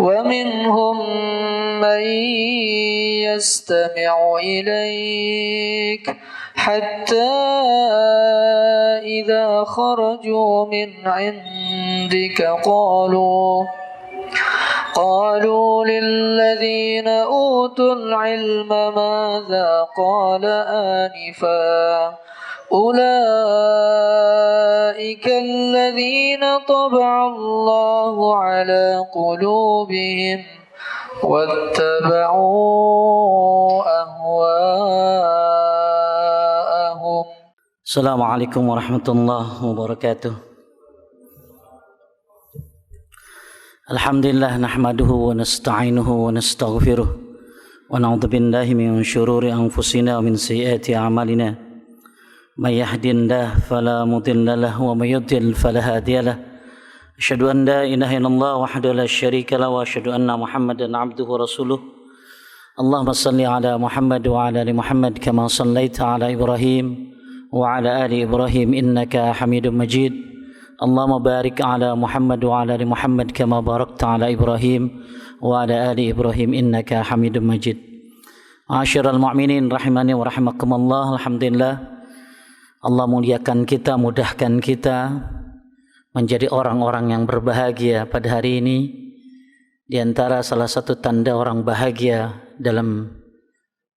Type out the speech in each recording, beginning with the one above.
ومنهم من يستمع إليك حتى إذا خرجوا من عندك قالوا للذين أوتوا العلم ماذا قال آنفا أولئك الذين طبع الله على قلوبهم واتبعوا أهواءهم. السلام عليكم ورحمة الله وبركاته. Alhamdulillah nahmaduhu wa nasta'inuhu wa nastaghfiruh wa na'udzu billahi min syururi anfusina wa min sayyiati a'malina may yahdihillahu fala mudilla lahu wa may yudlil fala hadiya lahu asyhadu an la ilaha illallah wahdahu la syarika lahu wa asyhadu anna muhammadan 'abduhu wa rasuluh. Allahumma shalli ala Muhammad wa ala ali Muhammad kama shallaita ala Ibrahim wa ala ali Ibrahim innaka Hamidum Majid. Allahumma barik ala Muhammad wa ala ali Muhammad kama barakta ala Ibrahim wa ala ali Ibrahim innaka Hamidum Majid. Ma'asyiral mu'minin rahimani wa rahimakumullah. Alhamdulillah Allah muliakan kita, mudahkan kita menjadi orang-orang yang berbahagia pada hari ini. Di antara salah satu tanda orang bahagia dalam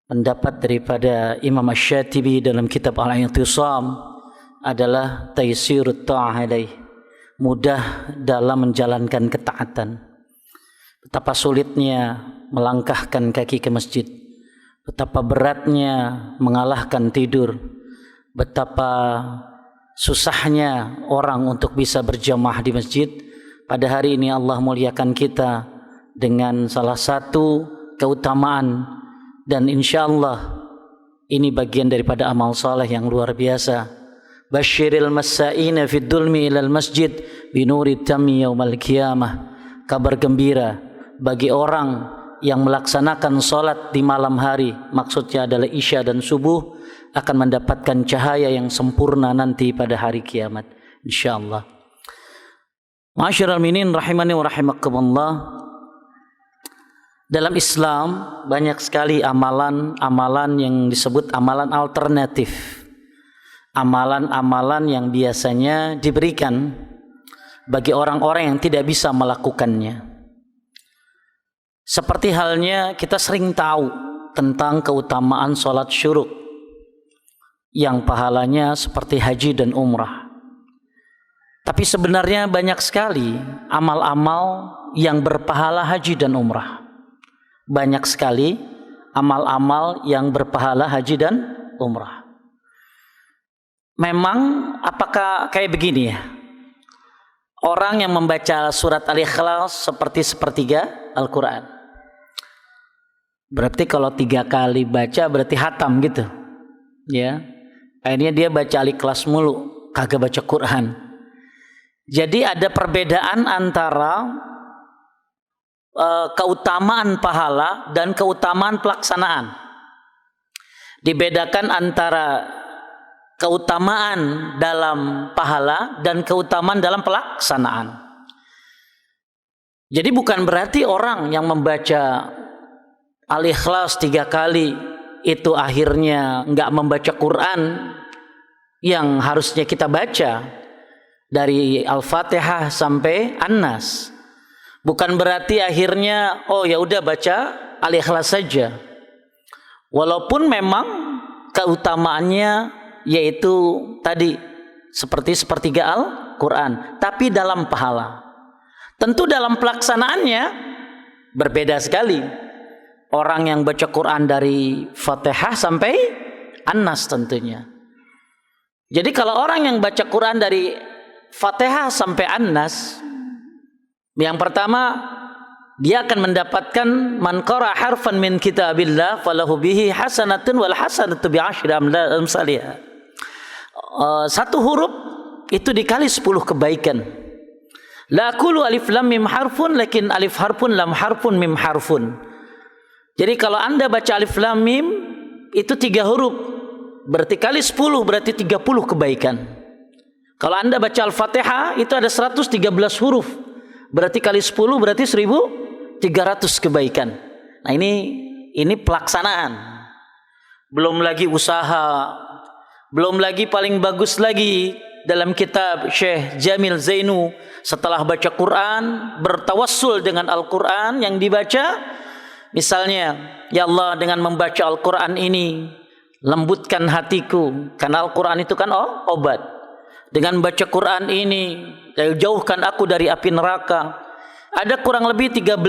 pendapat daripada Imam Asy-Syatibi dalam kitab Al-I'tisam adalah taysirut ta'ah alaih, mudah dalam menjalankan ketaatan. Betapa sulitnya melangkahkan kaki ke masjid, betapa beratnya mengalahkan tidur, betapa susahnya orang untuk bisa berjamaah di masjid. Pada hari ini Allah muliakan kita dengan salah satu keutamaan, dan insyaallah ini bagian daripada amal saleh yang luar biasa. Basyiril masa'ina fid dulmi ilal masjid binuri tammi yaumal qiyamah. Kabar gembira bagi orang yang melaksanakan salat di malam hari, maksudnya adalah isya dan subuh, akan mendapatkan cahaya yang sempurna nanti pada hari kiamat insyaallah. Ma'asyiral mu'minin rahimani wa rahimakumullah. Dalam Islam banyak sekali amalan-amalan yang disebut amalan alternatif. Amalan-amalan yang biasanya diberikan bagi orang-orang yang tidak bisa melakukannya. Seperti halnya kita sering tahu tentang keutamaan sholat syuruk yang pahalanya seperti haji dan umrah. Tapi sebenarnya banyak sekali amal-amal yang berpahala haji dan umrah. Banyak sekali amal-amal yang berpahala haji dan umrah. Memang apakah kayak begini ya? Orang yang membaca surat Al-Ikhlas seperti sepertiga Al-Quran. Berarti kalau 3 kali baca berarti hatam gitu. Ya. Akhirnya dia baca Al-Ikhlas mulu, kagak baca Quran. Jadi ada perbedaan antara keutamaan pahala dan keutamaan pelaksanaan. Dibedakan antara keutamaan dalam pahala dan keutamaan dalam pelaksanaan. Jadi bukan berarti orang yang membaca Al-Ikhlas 3 kali itu akhirnya enggak membaca Quran yang harusnya kita baca dari Al-Fatihah sampai An-Nas. Bukan berarti akhirnya oh ya udah baca Al-Ikhlas saja. Walaupun memang keutamaannya yaitu tadi seperti sepertiga Al-Quran, tapi dalam pahala. Tentu dalam pelaksanaannya berbeda sekali. Orang yang baca Quran dari Fatihah sampai An-Nas tentunya. Jadi kalau orang yang baca Quran dari Fatihah sampai An-Nas, yang pertama dia akan mendapatkan man qara harfan min kitabillah falahu bihi hasanatun wal hasanatu bi asyri amsalihha. Satu huruf itu dikali 10 kebaikan. La aqulu alif lam mim harfun lakin alif harfun lam harfun mim harfun. Jadi kalau Anda baca alif lam mim itu 3 huruf, berarti kali 10 berarti 30 kebaikan. Kalau Anda baca Al-Fatihah itu ada 113 huruf, berarti kali 10 berarti 1000 300 kebaikan. Nah ini pelaksanaan. Belum lagi usaha, belum lagi paling bagus lagi dalam kitab Syekh Jamil Zainu setelah baca Quran bertawassul dengan Al-Quran yang dibaca. Misalnya, ya Allah, dengan membaca Al-Quran ini lembutkan hatiku, karena Al-Quran itu kan obat. Dengan baca Quran ini jauhkan aku dari api neraka. Ada kurang lebih 13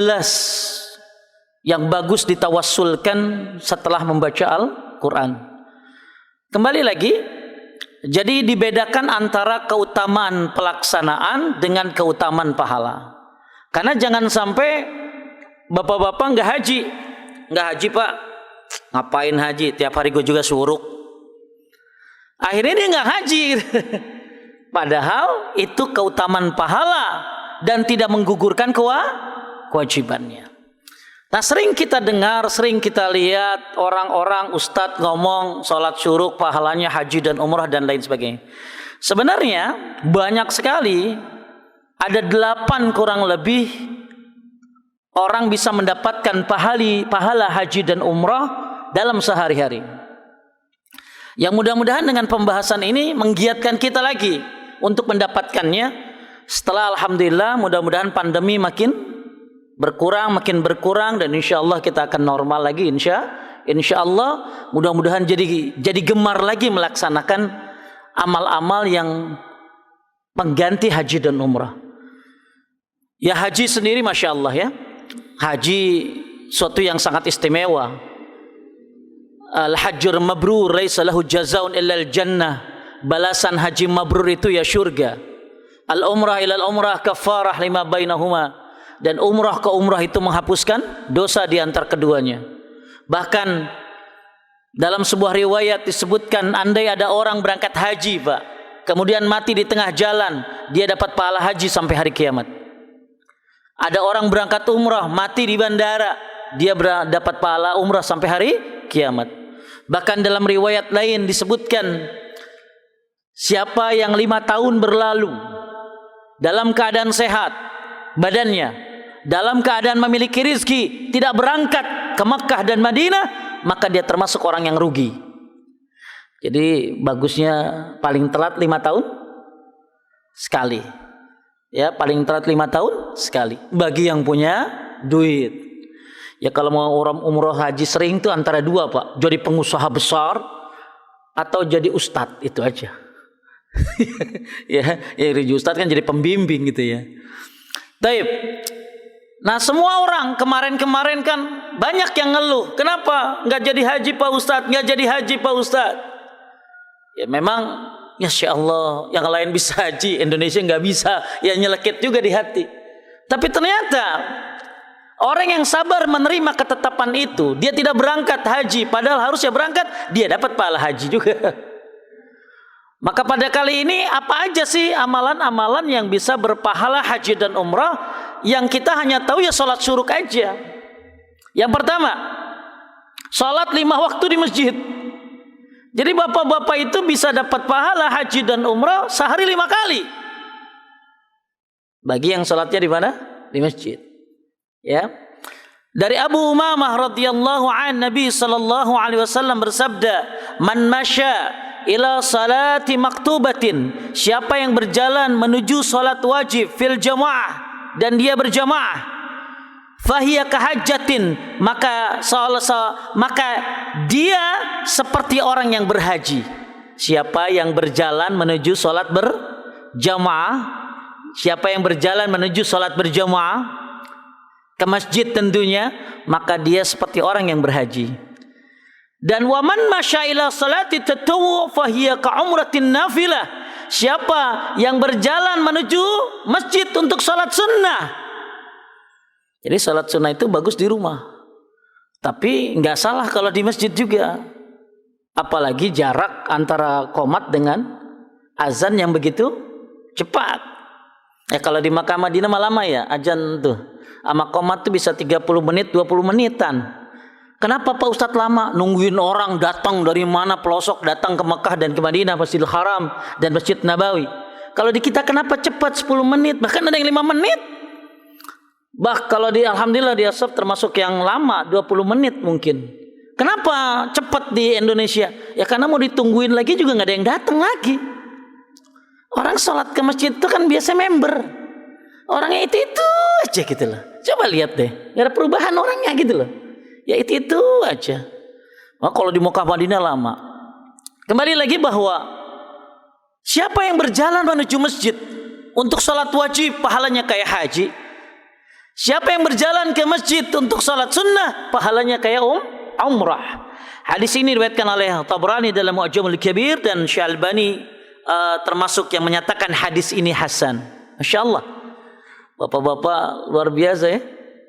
yang bagus ditawassulkan setelah membaca Al-Quran. Kembali lagi, jadi dibedakan antara keutamaan pelaksanaan dengan keutamaan pahala. Karena jangan sampai bapak-bapak nggak haji Pak, ngapain haji? Tiap hari gue juga suruk. Akhirnya dia nggak haji. Padahal itu keutamaan pahala dan tidak menggugurkan kewajibannya. Nah, sering kita dengar, sering kita lihat orang-orang ustadz ngomong sholat syuruk pahalanya haji dan umrah dan lain sebagainya. Sebenarnya banyak sekali, ada 8 kurang lebih orang bisa mendapatkan pahala haji dan umrah dalam sehari-hari. Yang mudah-mudahan dengan pembahasan ini menggiatkan kita lagi untuk mendapatkannya. Setelah alhamdulillah mudah-mudahan pandemi makin berkurang dan insya Allah kita akan normal lagi insya Allah. Mudah-mudahan jadi gemar lagi melaksanakan amal-amal yang pengganti haji dan umrah. Ya, haji sendiri masya Allah ya, haji suatu yang sangat istimewa. Al-hajjur mabrur laisa lahu jazaun illa al-jannah. Balasan haji mabrur itu ya surga. Al-umrah ila al-umrah kafarah lima bainahuma. Dan umrah ke umrah itu menghapuskan dosa di antar keduanya. Bahkan dalam sebuah riwayat disebutkan, andai ada orang berangkat haji Pak, kemudian mati di tengah jalan, dia dapat pahala haji sampai hari kiamat. Ada orang berangkat umrah mati di bandara, dia dapat pahala umrah sampai hari kiamat. Bahkan dalam riwayat lain disebutkan, siapa yang 5 tahun berlalu dalam keadaan sehat badannya, dalam keadaan memiliki rizki, tidak berangkat ke Makkah dan Madinah, maka dia termasuk orang yang rugi. Jadi bagusnya paling telat 5 tahun sekali. Ya, paling telat 5 tahun sekali. Bagi yang punya duit. Ya, kalau mau orang umroh haji sering tuh antara 2 Pak, jadi pengusaha besar atau jadi ustadz, itu aja. Ya jadi ustadz kan jadi pembimbing gitu ya. Taib. Nah, semua orang kemarin kan banyak yang ngeluh, kenapa nggak jadi haji Pak Ustadz, nggak jadi haji Pak Ustadz. Ya memang, Masya Allah, yang lain bisa haji, Indonesia nggak bisa, ya nyelekit juga di hati. Tapi ternyata orang yang sabar menerima ketetapan itu, dia tidak berangkat haji, padahal harusnya berangkat, dia dapat pahala haji juga. Maka pada kali ini apa aja sih amalan-amalan yang bisa berpahala haji dan umrah? Yang kita hanya tahu ya sholat syuruk aja. Yang pertama, sholat 5 waktu di masjid. Jadi bapak-bapak itu bisa dapat pahala haji dan umrah sehari 5 kali. Bagi yang sholatnya di mana? Di masjid. Ya. Dari Abu Umamah radhiyallahu an, Nabi sallallahu alaihi wasallam bersabda, "Man masya ila salati maktubatin." Siapa yang berjalan menuju salat wajib fil jamaah dan dia berjamaah, fahiya kahajjatin, maka dia seperti orang yang berhaji. Siapa yang berjalan menuju salat berjamaah, siapa yang berjalan menuju salat berjamaah ke masjid tentunya, maka dia seperti orang yang berhaji. Dan waman masya ila salati tatawwu fahiya ka umratin nafilah. Siapa yang berjalan menuju masjid untuk salat sunnah. Jadi salat sunnah itu bagus di rumah, tapi nggak salah kalau di masjid juga. Apalagi jarak antara qomat dengan azan yang begitu cepat. Kalau di Makkah Madinah mah lama ya azan tuh. Sama qomat tuh bisa 30 menit, 20 menitan. Kenapa Pak Ustadz lama? Nungguin orang datang dari mana pelosok datang ke Mekah dan ke Madinah, Masjidil Haram dan Masjid Nabawi. Kalau di kita kenapa cepat 10 menit, bahkan ada yang 5 menit. Kalau alhamdulillah di Asap termasuk yang lama, 20 menit mungkin. Kenapa cepat di Indonesia? Ya karena mau ditungguin lagi juga nggak ada yang datang lagi. Orang sholat ke masjid itu kan biasa member. Orangnya itu aja gitu loh. Coba lihat deh, nggak ada perubahan orangnya gitu loh. Ya itu aja. Nah, kalau di Mekah Madinah lama. Kembali lagi bahwa siapa yang berjalan menuju masjid untuk sholat wajib pahalanya kayak haji. Siapa yang berjalan ke masjid untuk sholat sunnah pahalanya kayak umrah. Hadis ini diriwayatkan oleh Tabrani dalam Mu'jamul Kabir dan Syalbani termasuk yang menyatakan hadis ini hasan. Masya Allah, bapak-bapak luar biasa ya,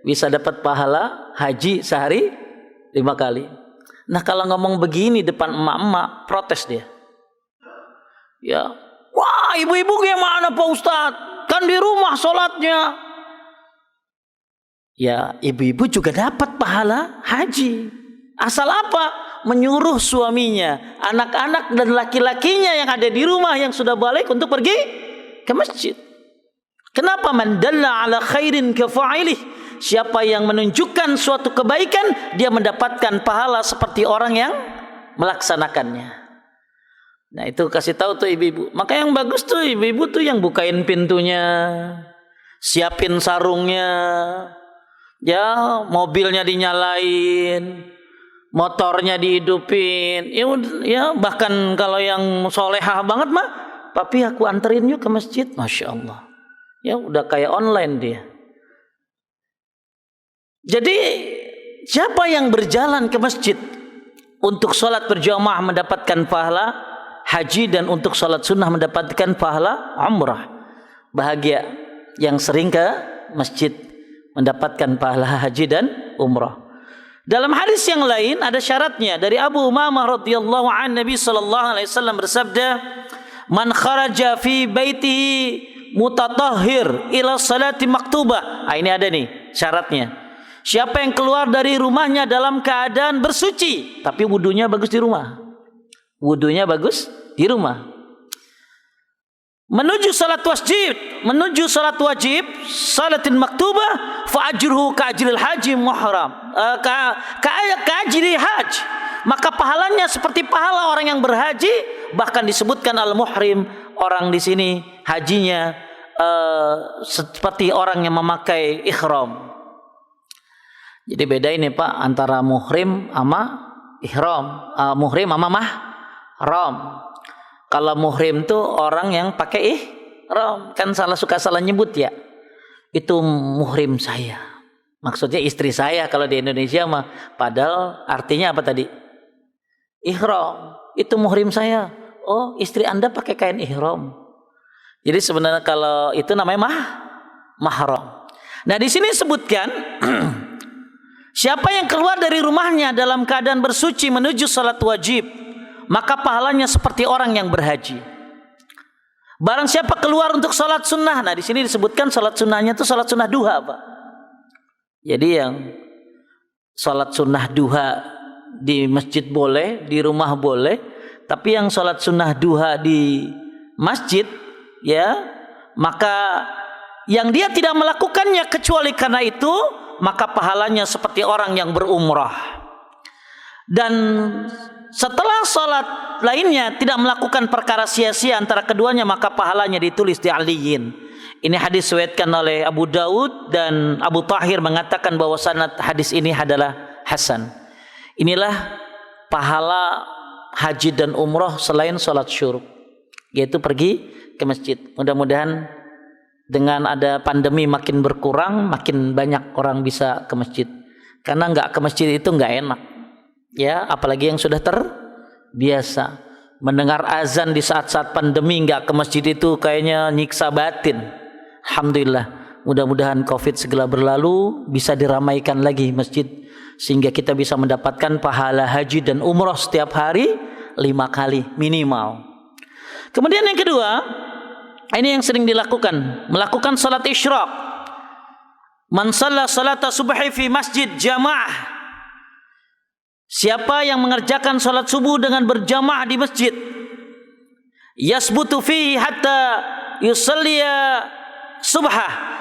bisa dapat pahala haji sehari 5 kali. Nah kalau ngomong begini depan emak-emak, protes dia. Ya, wah ibu-ibu gimana Pak Ustadz? Kan di rumah sholatnya. Ya ibu-ibu juga dapat pahala haji. Asal apa? Menyuruh suaminya, anak-anak dan laki-lakinya yang ada di rumah yang sudah balik untuk pergi ke masjid. Kenapa? Man dalla ala khairin kafa'ilih. Siapa yang menunjukkan suatu kebaikan, dia mendapatkan pahala seperti orang yang melaksanakannya. Nah itu kasih tahu tuh ibu-ibu. Maka yang bagus tuh ibu-ibu tuh yang bukain pintunya, siapin sarungnya, ya mobilnya dinyalain, motornya dihidupin. Ya bahkan kalau yang solehah banget mah, papi aku anterin yuk ke masjid. Masya Allah. Ya udah kayak online dia. Jadi siapa yang berjalan ke masjid untuk sholat berjamaah mendapatkan pahala haji dan untuk sholat sunnah mendapatkan pahala umrah. Bahagia yang sering ke masjid mendapatkan pahala haji dan umrah. Dalam hadis yang lain ada syaratnya dari Abu Umamah radhiyallahu an, Nabi sallallahu alaihi wasallam bersabda, "Man kharaja fi baitihi mutatahhir ila salati maktubah." Ini ada nih syaratnya. Siapa yang keluar dari rumahnya dalam keadaan bersuci, tapi wudunya bagus di rumah. Wudunya bagus di rumah. Menuju salat wajib, salatin maktubah, fa ajruhu ka ajril haji muhram. Ka ajri haj. Maka pahalanya seperti pahala orang yang berhaji, bahkan disebutkan al-muhrim, orang di sini hajinya seperti orang yang memakai ihram. Jadi beda ini Pak antara muhrim sama ihram. Muhrim sama mahram. Kalau muhrim tuh orang yang pakai ihram, kan suka salah nyebut ya. Itu muhrim saya. Maksudnya istri saya kalau di Indonesia mah, padahal artinya apa tadi? Ihram. Itu muhrim saya. Oh, istri Anda pakai kain ihram. Jadi sebenarnya kalau itu namanya mahram. Nah, di sini disebutkan siapa yang keluar dari rumahnya dalam keadaan bersuci menuju salat wajib, maka pahalanya seperti orang yang berhaji. Barang siapa keluar untuk salat sunnah, nah di sini disebutkan salat sunnahnya itu salat sunnah duha, Pak. Jadi yang salat sunnah duha di masjid boleh, di rumah boleh, tapi yang salat sunnah duha di masjid, ya, maka yang dia tidak melakukannya kecuali karena itu, maka pahalanya seperti orang yang berumrah. Dan setelah salat lainnya tidak melakukan perkara sia-sia antara keduanya, maka pahalanya ditulis di aliyin. Ini hadis diriwayatkan oleh Abu Daud dan Abu Tahir mengatakan bahwa sanad hadis ini adalah hasan. Inilah pahala haji dan umrah selain salat syuruk, yaitu pergi ke masjid. Mudah-mudahan dengan ada pandemi makin berkurang, makin banyak orang bisa ke masjid. Karena nggak ke masjid itu nggak enak, ya. Apalagi yang sudah terbiasa mendengar azan di saat-saat pandemi, nggak ke masjid itu kayaknya nyiksa batin. Alhamdulillah, mudah-mudahan COVID segera berlalu, bisa diramaikan lagi masjid sehingga kita bisa mendapatkan pahala haji dan umrah setiap hari 5 kali minimal. Kemudian yang kedua, ini yang sering dilakukan, melakukan salat isyraq. Man shalla salata subhi fi masjid jamaah. Siapa yang mengerjakan salat subuh dengan berjamaah di masjid, yasbutu fihi hatta yusalliya subhah.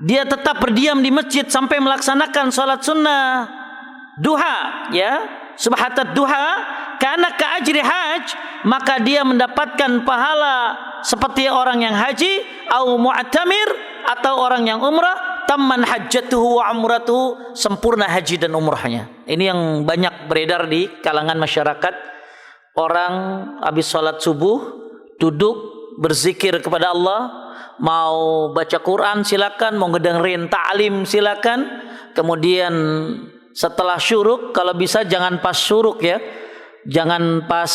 dia tetap berdiam di masjid sampai melaksanakan salat sunnah duha, ya, subhatat duha, karena keajri haj, maka dia mendapatkan pahala seperti orang yang haji, au mu'tamir, atau orang yang umrah, tamman hajjatuhu wa umratuhu, sempurna haji dan umrahnya. Ini yang banyak beredar di kalangan masyarakat. Orang habis salat subuh duduk berzikir kepada Allah, mau baca Quran silakan, mau ngedengerin ta'lim silakan. Kemudian setelah syuruk, kalau bisa jangan pas syuruk ya, jangan pas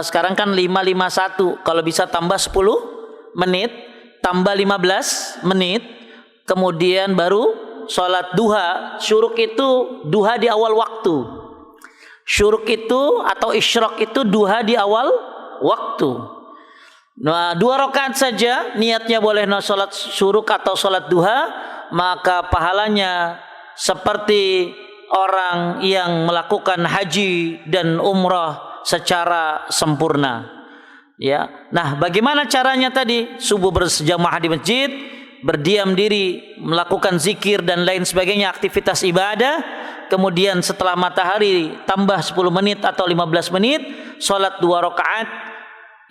sekarang kan 5:51, kalau bisa tambah 10 menit, tambah 15 menit, kemudian baru sholat duha. Syuruk itu duha di awal waktu. Syuruk itu atau isyraq itu duha di awal waktu. Nah, 2 rakaat saja niatnya boleh sholat syuruk atau sholat duha, maka pahalanya seperti orang yang melakukan haji dan umrah secara sempurna. Ya. Nah, bagaimana caranya tadi? Subuh berjamaah di masjid, berdiam diri, melakukan zikir dan lain sebagainya, aktivitas ibadah. Kemudian setelah matahari tambah 10 menit atau 15 menit, salat 2 rakaat,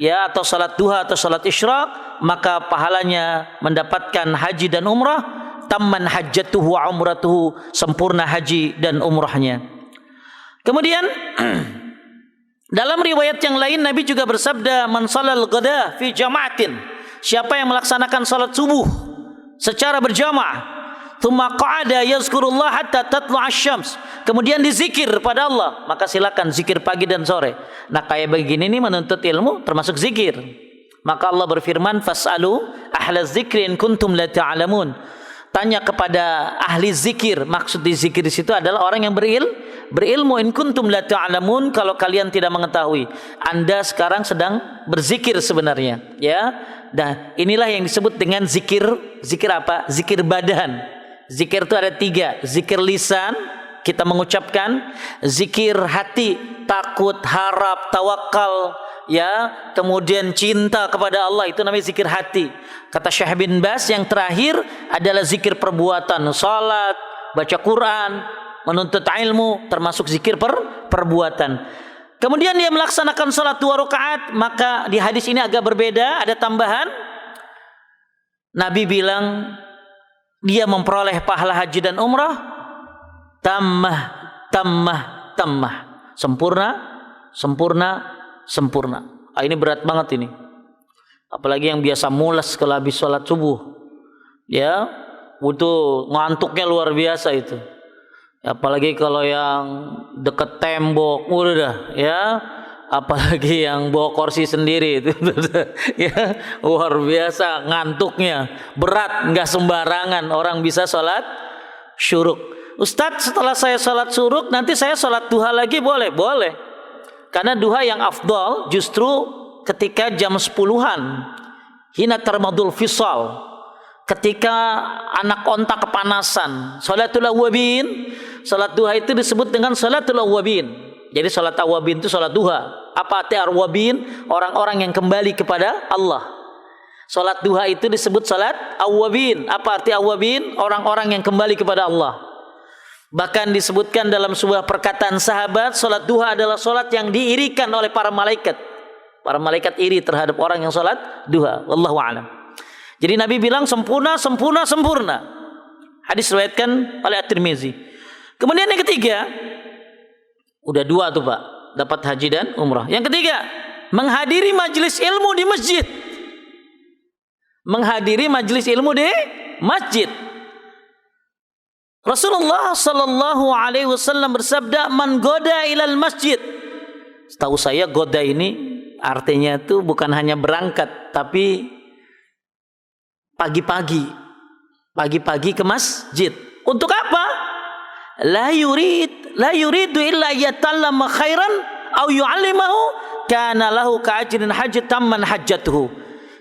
ya, atau salat duha atau salat isyraq, maka pahalanya mendapatkan haji dan umrah, tamman hajjatuhu wa umratuhu, sempurna haji dan umrahnya. Kemudian dalam riwayat yang lain Nabi juga bersabda, man shalal ghada fi jama'atin, siapa yang melaksanakan salat subuh secara berjamaah, thumma qa'ada yazkurullah hatta tatlu'a asy-syams, kemudian dizikir pada Allah, maka silakan zikir pagi dan sore. Nah, kayak begini nih menuntut ilmu termasuk zikir. Maka Allah berfirman, fas'alu ahla dzikri in kuntum la ta'lamun. Tanya kepada ahli zikir. Maksud di zikir di situ adalah orang yang berilmu. In kuntum la ta'lamun, kalau kalian tidak mengetahui. Anda sekarang sedang berzikir sebenarnya, ya. Nah, inilah yang disebut dengan zikir. Zikir apa? Zikir badan. Zikir itu ada 3. Zikir lisan, kita mengucapkan. Zikir hati, takut, harap, tawakal, ya, kemudian cinta kepada Allah, itu namanya zikir hati. Kata Syekh bin Baz, yang terakhir adalah zikir perbuatan, salat, baca Quran, menuntut ilmu, termasuk zikir perbuatan. Kemudian dia melaksanakan salat 2 rakaat, maka di hadis ini agak berbeda, ada tambahan. Nabi bilang dia memperoleh pahala haji dan umrah tammah, sempurna. Ini berat banget ini. Apalagi yang biasa mules kalau habis sholat subuh, ya, butuh ngantuknya luar biasa itu. Apalagi kalau yang deket tembok, udah, ya. Apalagi yang bawa kursi sendiri itu, ya, luar biasa ngantuknya, berat, nggak sembarangan orang bisa sholat syuruk. Ustadz, setelah saya sholat syuruk, nanti saya sholat duha lagi boleh? Boleh. Karena duha yang afdal justru ketika jam 10-an, hina tarmadul fisal, ketika anak onta kepanasan, sholatul awwabin. Sholat duha itu disebut dengan sholatul awwabin. Jadi sholat awwabin itu sholat duha. Apa arti awwabin? Orang-orang yang kembali kepada Allah. Sholat duha itu disebut sholat awwabin. Apa arti awwabin? Orang-orang yang kembali kepada Allah. Bahkan disebutkan dalam sebuah perkataan sahabat, sholat duha adalah sholat yang diirikan oleh para malaikat. Para malaikat iri terhadap orang yang sholat duha. Wallahu a'lam. Jadi Nabi bilang sempurna. Hadis riwayatkan oleh At-Tirmizi. Kemudian yang ketiga, udah 2 tuh Pak, dapat haji dan umrah. Yang ketiga, menghadiri majelis ilmu di masjid. Menghadiri majelis ilmu di masjid. Rasulullah sallallahu alaihi wasallam bersabda, man goda ilal masjid. Setahu saya goda ini artinya itu bukan hanya berangkat, tapi pagi-pagi ke masjid. Untuk apa? La yuridu illa yatallama khairan au yu'allimahu kana lahu ka'ajrin hajj tamman hajjatuhu.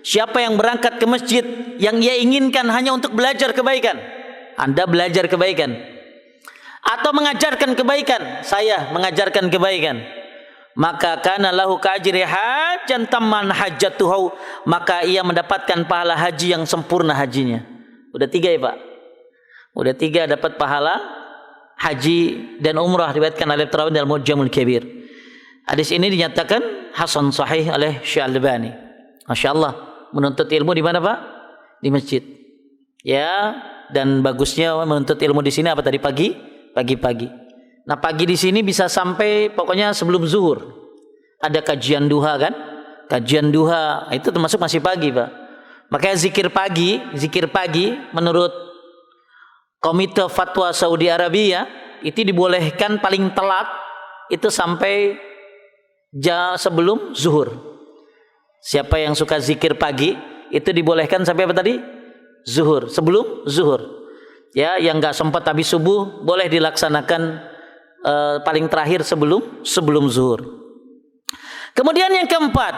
Siapa yang berangkat ke masjid yang ia inginkan hanya untuk belajar kebaikan, Anda belajar kebaikan, atau mengajarkan kebaikan, saya mengajarkan kebaikan, maka kana lahu ka'ajri hajjan tamman hajjatuhu, maka ia mendapatkan pahala haji yang sempurna hajinya. Udah 3 ya Pak. Udah 3 dapat pahala haji dan umrah, diriwayatkan oleh Tabrani dalam Mu'jamul Kabir. Hadis ini dinyatakan hasan sahih oleh Syekh Al-Albani. Masya Allah, menuntut ilmu di mana Pak? Di masjid. Ya, dan bagusnya menuntut ilmu di sini apa tadi pagi-pagi. Nah, pagi di sini bisa sampai pokoknya sebelum zuhur. Ada kajian duha kan? Kajian duha itu termasuk masih pagi, Pak. Makanya zikir pagi menurut Komite Fatwa Saudi Arabia itu dibolehkan paling telat itu sampai sebelum zuhur. Siapa yang suka zikir pagi itu dibolehkan sampai apa tadi? Zuhur, sebelum zuhur. Ya, yang enggak sempat habis subuh boleh dilaksanakan paling terakhir sebelum zuhur. Kemudian yang keempat,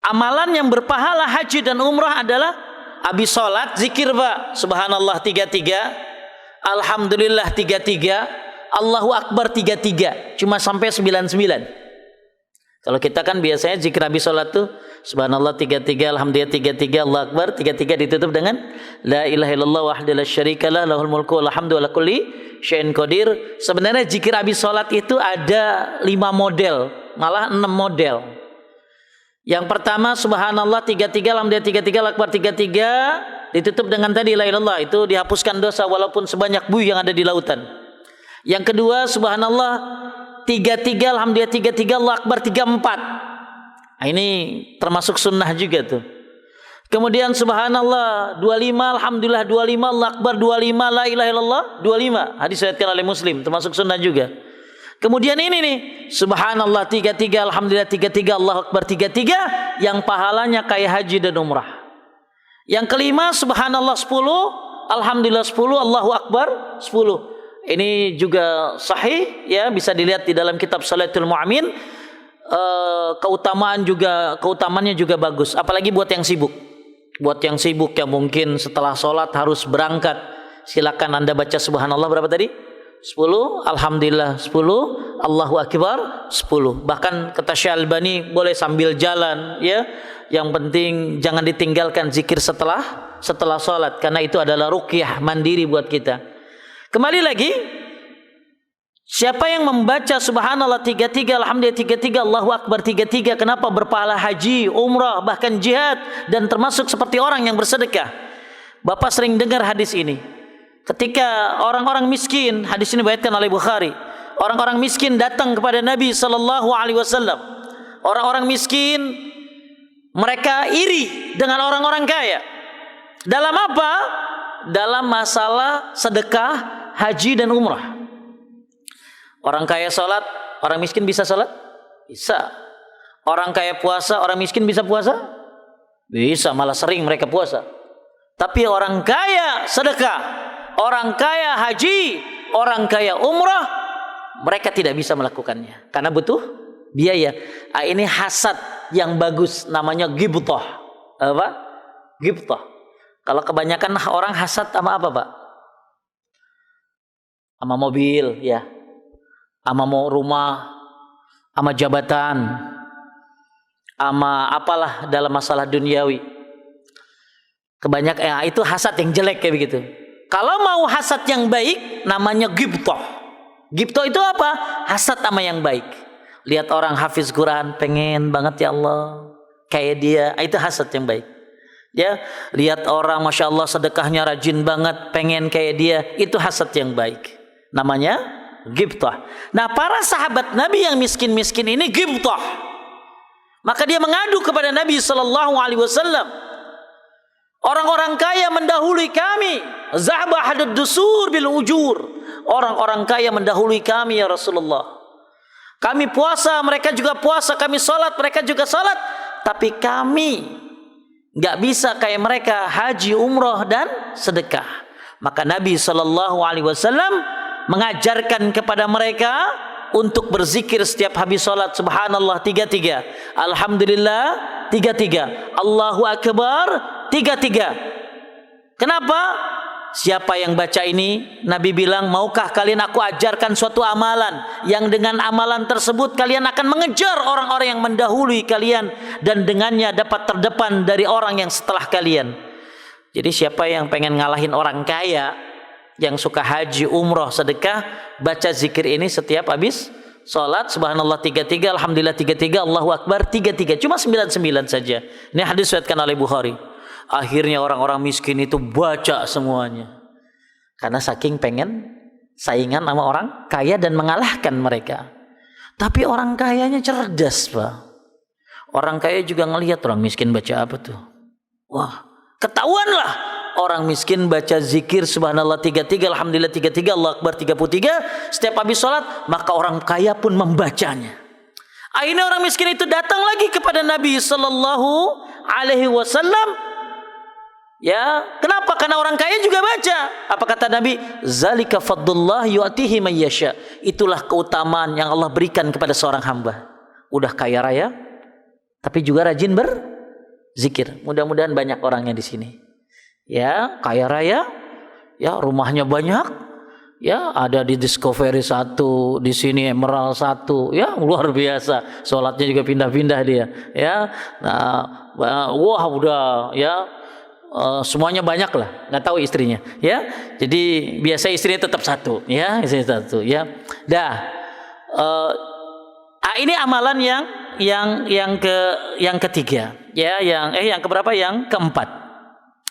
amalan yang berpahala haji dan umrah adalah habis sholat zikir Pak, subhanallah 33, alhamdulillah 33, Allahu Akbar 33, cuma sampai 99. Kalau kita kan biasanya zikir habis sholat tuh subhanallah 33, alhamdulillah 33, Allahu Akbar 33, ditutup dengan la ilaha illallah wahdahu la syarikalah lahul mulku wal hamdu ala kulli syai'in qadir. Sebenarnya zikir habis sholat itu ada 5 model, malah 6 model. Yang pertama subhanallah 33, alhamdulillah 33, Allahu Akbar 33, ditutup dengan tadi la ilaha illallah, itu dihapuskan dosa walaupun sebanyak buih yang ada di lautan. Yang kedua subhanallah 33, alhamdulillah 33, Allahu Akbar 34. Nah, ini termasuk sunnah juga tuh. Kemudian subhanallah 25, alhamdulillah 25, Allahu Akbar 25, la ilaha illallah 25. Hadis riwayat oleh Muslim, termasuk sunnah juga. Kemudian ini nih, subhanallah 33, alhamdulillah 33, Allahu Akbar 33, yang pahalanya kayak haji dan umrah. Yang kelima subhanallah 10, alhamdulillah 10, Allahu Akbar 10. Ini juga sahih ya, bisa dilihat di dalam kitab Salatul Mu'min. Keutamaannya juga bagus, apalagi buat yang sibuk. Buat yang sibuk yang mungkin setelah sholat harus berangkat, silakan Anda baca subhanallah berapa tadi? 10, alhamdulillah 10, Allahu Akbar 10. Bahkan kata Syekh Al-Albani boleh sambil jalan ya. Yang penting jangan ditinggalkan zikir setelah sholat, karena itu adalah ruqyah mandiri buat kita. Kembali lagi, siapa yang membaca subhanallah 33, alhamdulillah 33, Allahu Akbar 33, kenapa berpahala haji, umrah, bahkan jihad, dan termasuk seperti orang yang bersedekah. Bapak sering dengar hadis ini. Ketika orang-orang miskin, hadis ini diriwayatkan oleh Bukhari, orang-orang miskin datang kepada Nabi sallallahu alaihi wasallam. Orang-orang miskin mereka iri dengan orang-orang kaya. Dalam apa? Dalam masalah sedekah, haji dan umrah. Orang kaya sholat, orang miskin bisa sholat? Bisa. Orang kaya puasa, orang miskin bisa puasa? Bisa, malah sering mereka puasa. Tapi orang kaya sedekah, orang kaya haji, orang kaya umrah, mereka tidak bisa melakukannya karena butuh biaya. Ini hasad yang bagus, namanya ghibthah. Apa? Ghibthah. Kalau kebanyakan orang hasad sama apa, Pak? Sama mobil, ya. Sama mau rumah, sama jabatan, sama apalah dalam masalah duniawi. Kebanyakan itu hasad yang jelek kayak begitu. Kalau mau hasad yang baik, namanya ghibthah. Ghibthah itu apa? Hasad sama yang baik. Lihat orang hafiz Quran, pengen banget ya Allah kayak dia, itu hasad yang baik. Ya, lihat orang masya Allah sedekahnya rajin banget, pengen kayak dia, itu hasad yang baik. Namanya ghibthah. Nah, para sahabat Nabi yang miskin-miskin ini ghibthah. Maka dia mengadu kepada Nabi sallallahu alaihi wasallam. Orang-orang kaya mendahului kami. Zahaba hadud dusur bil ujur. Orang-orang kaya mendahului kami ya Rasulullah. Kami puasa, mereka juga puasa. Kami salat, mereka juga salat. Tapi kami nggak bisa kayak mereka haji, umrah dan sedekah. Maka Nabi sallallahu alaihi wasallam mengajarkan kepada mereka untuk berzikir setiap habis salat subhanallah 33, alhamdulillah 33, Allahu Akbar 33. Kenapa? Siapa yang baca ini, Nabi bilang, maukah kalian aku ajarkan suatu amalan yang dengan amalan tersebut kalian akan mengejar orang-orang yang mendahului kalian dan dengannya dapat terdepan dari orang yang setelah kalian. Jadi siapa yang pengen ngalahin orang kaya yang suka haji, umroh, sedekah, baca zikir ini setiap habis salat. Subhanallah 33, alhamdulillah 33, Allahu akbar 33. Cuma 99 saja. Ini hadis diriwayatkan oleh Bukhari. Akhirnya orang-orang miskin itu baca semuanya. Karena saking pengen saingan sama orang kaya dan mengalahkan mereka. Tapi orang kayanya cerdas, Pak. Orang kaya juga ngelihat orang miskin baca apa tuh. Wah, ketahuanlah orang miskin baca zikir subhanallah 33, alhamdulillah 33, Allahu akbar 33 setiap habis sholat, maka orang kaya pun membacanya. Akhirnya orang miskin itu datang lagi kepada Nabi sallallahu alaihi wasallam. Ya, kenapa? Karena orang kaya juga baca. Apa kata Nabi? Zalika fadlullah yu'tihi may yasha. Itulah keutamaan yang Allah berikan kepada seorang hamba. Udah kaya raya, tapi juga rajin berzikir. Mudah-mudahan banyak orangnya di sini. Ya, kaya raya, ya rumahnya banyak, ya ada di Discovery 1, di sini Emerald 1, ya luar biasa. Sholatnya juga pindah-pindah dia, ya. Nah, wah udah, ya. Semuanya banyak lah, nggak tahu istrinya, ya. Jadi biasa istrinya tetap satu, ya, istrinya satu, ya. Dah, ini amalan yang ketiga, ya, yang keberapa? Yang keempat.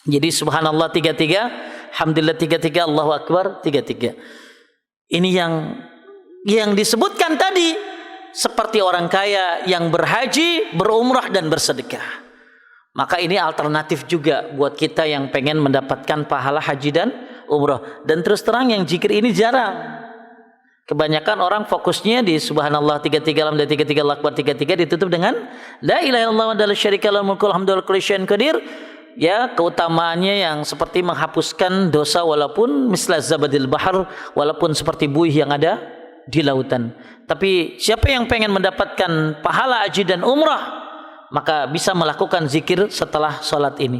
Jadi subhanallah 33, alhamdulillah 33, Allahu akbar 33. Ini yang disebutkan tadi seperti orang kaya yang berhaji, berumrah dan bersedekah. Maka ini alternatif juga buat kita yang pengen mendapatkan pahala haji dan umrah. Dan terus terang yang zikir ini jarang. Kebanyakan orang fokusnya di subhanallah 33, alhamdulillah 33, Allahu akbar 33 ditutup dengan la ilaha illallah wa la syarika lahu mulkul hamdu wa kulli syai'in qadir. Ya, keutamaannya yang seperti menghapuskan dosa walaupun misla zabadil bahar, walaupun seperti buih yang ada di lautan. Tapi siapa yang pengen mendapatkan pahala haji dan umrah, maka bisa melakukan zikir setelah sholat ini.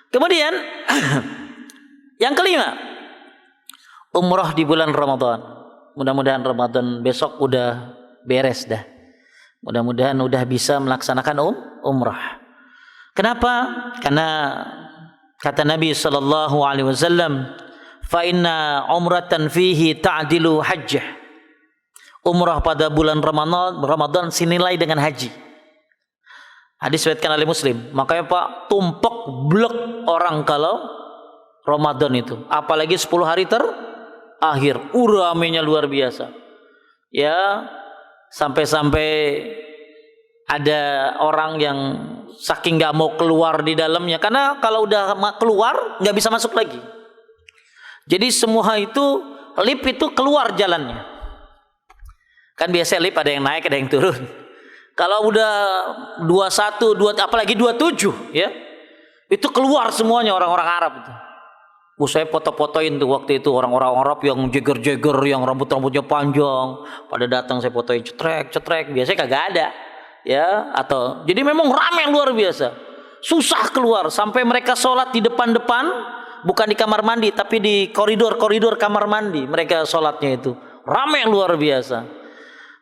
Kemudian yang kelima, umrah di bulan Ramadan. Mudah-mudahan Ramadan besok udah beres dah. Mudah-mudahan udah bisa melaksanakan umrah. Kenapa? Karena kata Nabi sallallahu alaihi wasallam, "Fa inna umratan fihi ta'dilu hajjah." Umrah pada bulan Ramadan senilai dengan haji. Hadis diriwayatkan oleh Muslim. Makanya Pak, tumpek blek orang kalau Ramadan itu. Apalagi 10 hari terakhir. Ramainya luar biasa. Ya, sampai-sampai ada orang yang saking gak mau keluar di dalamnya. Karena kalau udah keluar, gak bisa masuk lagi. Jadi semua itu, lift itu keluar jalannya. Kan biasa lift ada yang naik, ada yang turun. Kalau udah 21, apalagi 27, ya, itu keluar semuanya orang-orang Arab itu. Saya foto-fotoin tuh waktu itu orang-orang Arab yang jeger-jeger, yang rambut-rambutnya panjang, pada datang saya fotoin cetrek. Biasanya kagak ada, ya. Atau jadi memang ramai luar biasa, susah keluar sampai mereka sholat di depan-depan, bukan di kamar mandi, tapi di koridor kamar mandi. Mereka sholatnya itu ramai luar biasa.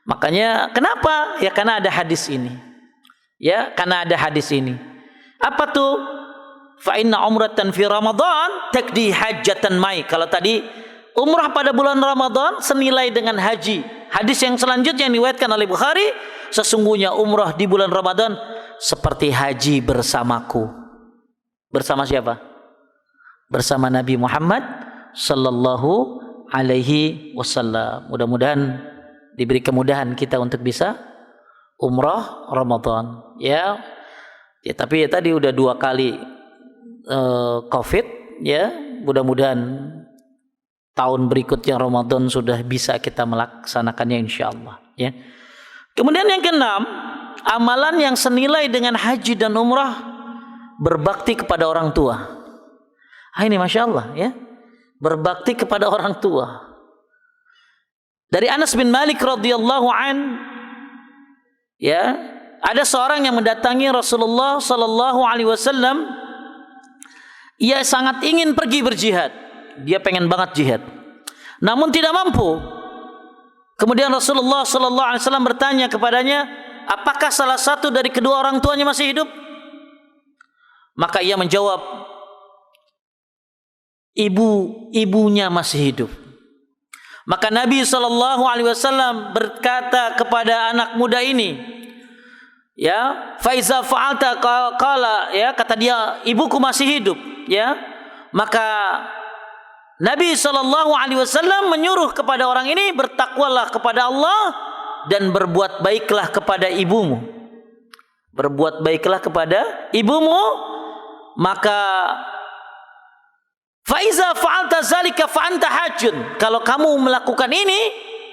Makanya kenapa? Ya karena ada hadis ini. Ya, karena ada hadis ini. Apa tuh? Fa inna umratan fi Ramadan takdi hajjatan mai. Kalau tadi umrah pada bulan Ramadan senilai dengan haji. Hadis yang selanjutnya yang diriwayatkan oleh Bukhari, sesungguhnya umrah di bulan Ramadan seperti haji bersamaku. Bersama siapa? Bersama Nabi Muhammad sallallahu alaihi wasallam. Mudah-mudahan diberi kemudahan kita untuk bisa umrah Ramadan, ya. Ya, tapi ya tadi udah 2 kali COVID, ya. Mudah-mudahan tahun berikutnya Ramadan sudah bisa kita melaksanakannya insyaallah, ya. Kemudian yang keenam, amalan yang senilai dengan haji dan umrah, berbakti kepada orang tua. Ini masya Allah, ya, berbakti kepada orang tua. Dari Anas bin Malik radhiyallahu an, ya, ada seorang yang mendatangi Rasulullah sallallahu alaihi wasallam. Ia sangat ingin pergi berjihad. Dia pengen banget jihad, namun tidak mampu. Kemudian Rasulullah sallallahu alaihi wasallam bertanya kepadanya, apakah salah satu dari kedua orang tuanya masih hidup? Maka ia menjawab, ibunya masih hidup. Maka Nabi SAW berkata kepada anak muda ini, ya, faiza fa'alta qala, ya, kata dia, ibuku masih hidup, ya. Maka Nabi SAW menyuruh kepada orang ini, bertakwalah kepada Allah dan berbuat baiklah kepada ibumu. Berbuat baiklah kepada ibumu. Maka faiza fa'alta zalika fa anta hajjun. Kalau kamu melakukan ini,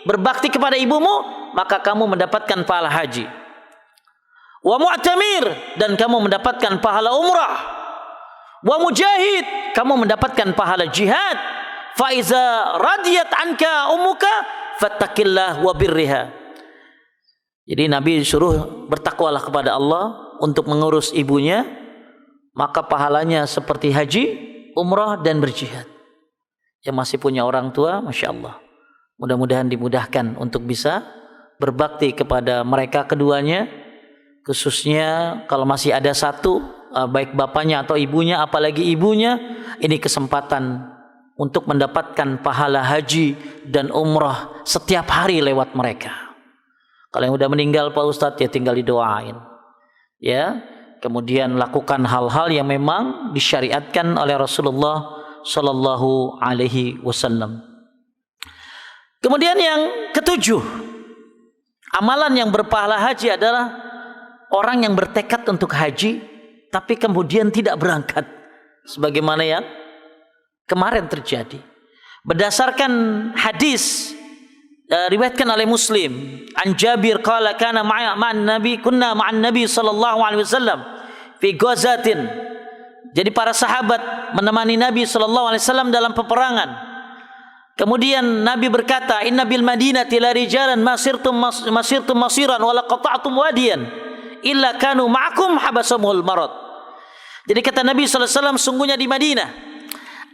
berbakti kepada ibumu, maka kamu mendapatkan pahala haji. Wa mu'tamir, dan kamu mendapatkan pahala umrah. Wa mujahid, kamu mendapatkan pahala jihad. Faiza radiyat anka ummuka fattaqillah wa birriha. Jadi Nabi suruh bertakwalah kepada Allah untuk mengurus ibunya, maka pahalanya seperti haji, umrah, dan berjihad. Yang masih punya orang tua, Masya Allah, mudah-mudahan dimudahkan untuk bisa berbakti kepada mereka keduanya, khususnya kalau masih ada satu, baik bapaknya atau ibunya, apalagi ibunya, ini kesempatan untuk mendapatkan pahala haji dan umrah setiap hari lewat mereka. Kalau yang udah meninggal Pak Ustadz, ya tinggal didoain, ya. Kemudian lakukan hal-hal yang memang disyariatkan oleh Rasulullah Sallallahu Alaihi Wasallam. Kemudian yang ketujuh, amalan yang berpahala haji adalah orang yang bertekad untuk haji tapi kemudian tidak berangkat, sebagaimana yang kemarin terjadi. Berdasarkan hadis riwayatkan oleh Muslim, an Jabir qala kana ma'an nabi kunna ma'an nabi sallallahu alaihi wasallam fi ghazatin. Jadi para sahabat menemani Nabi sallallahu alaihi wasallam dalam peperangan. Kemudian Nabi berkata, inna bil madinati la rijalan masirtum masiran wa la qata'tum wadiyan illa kanu ma'akum habasumul marad. Jadi kata Nabi sallallahu alaihi wasallam, sungguhnya di Madinah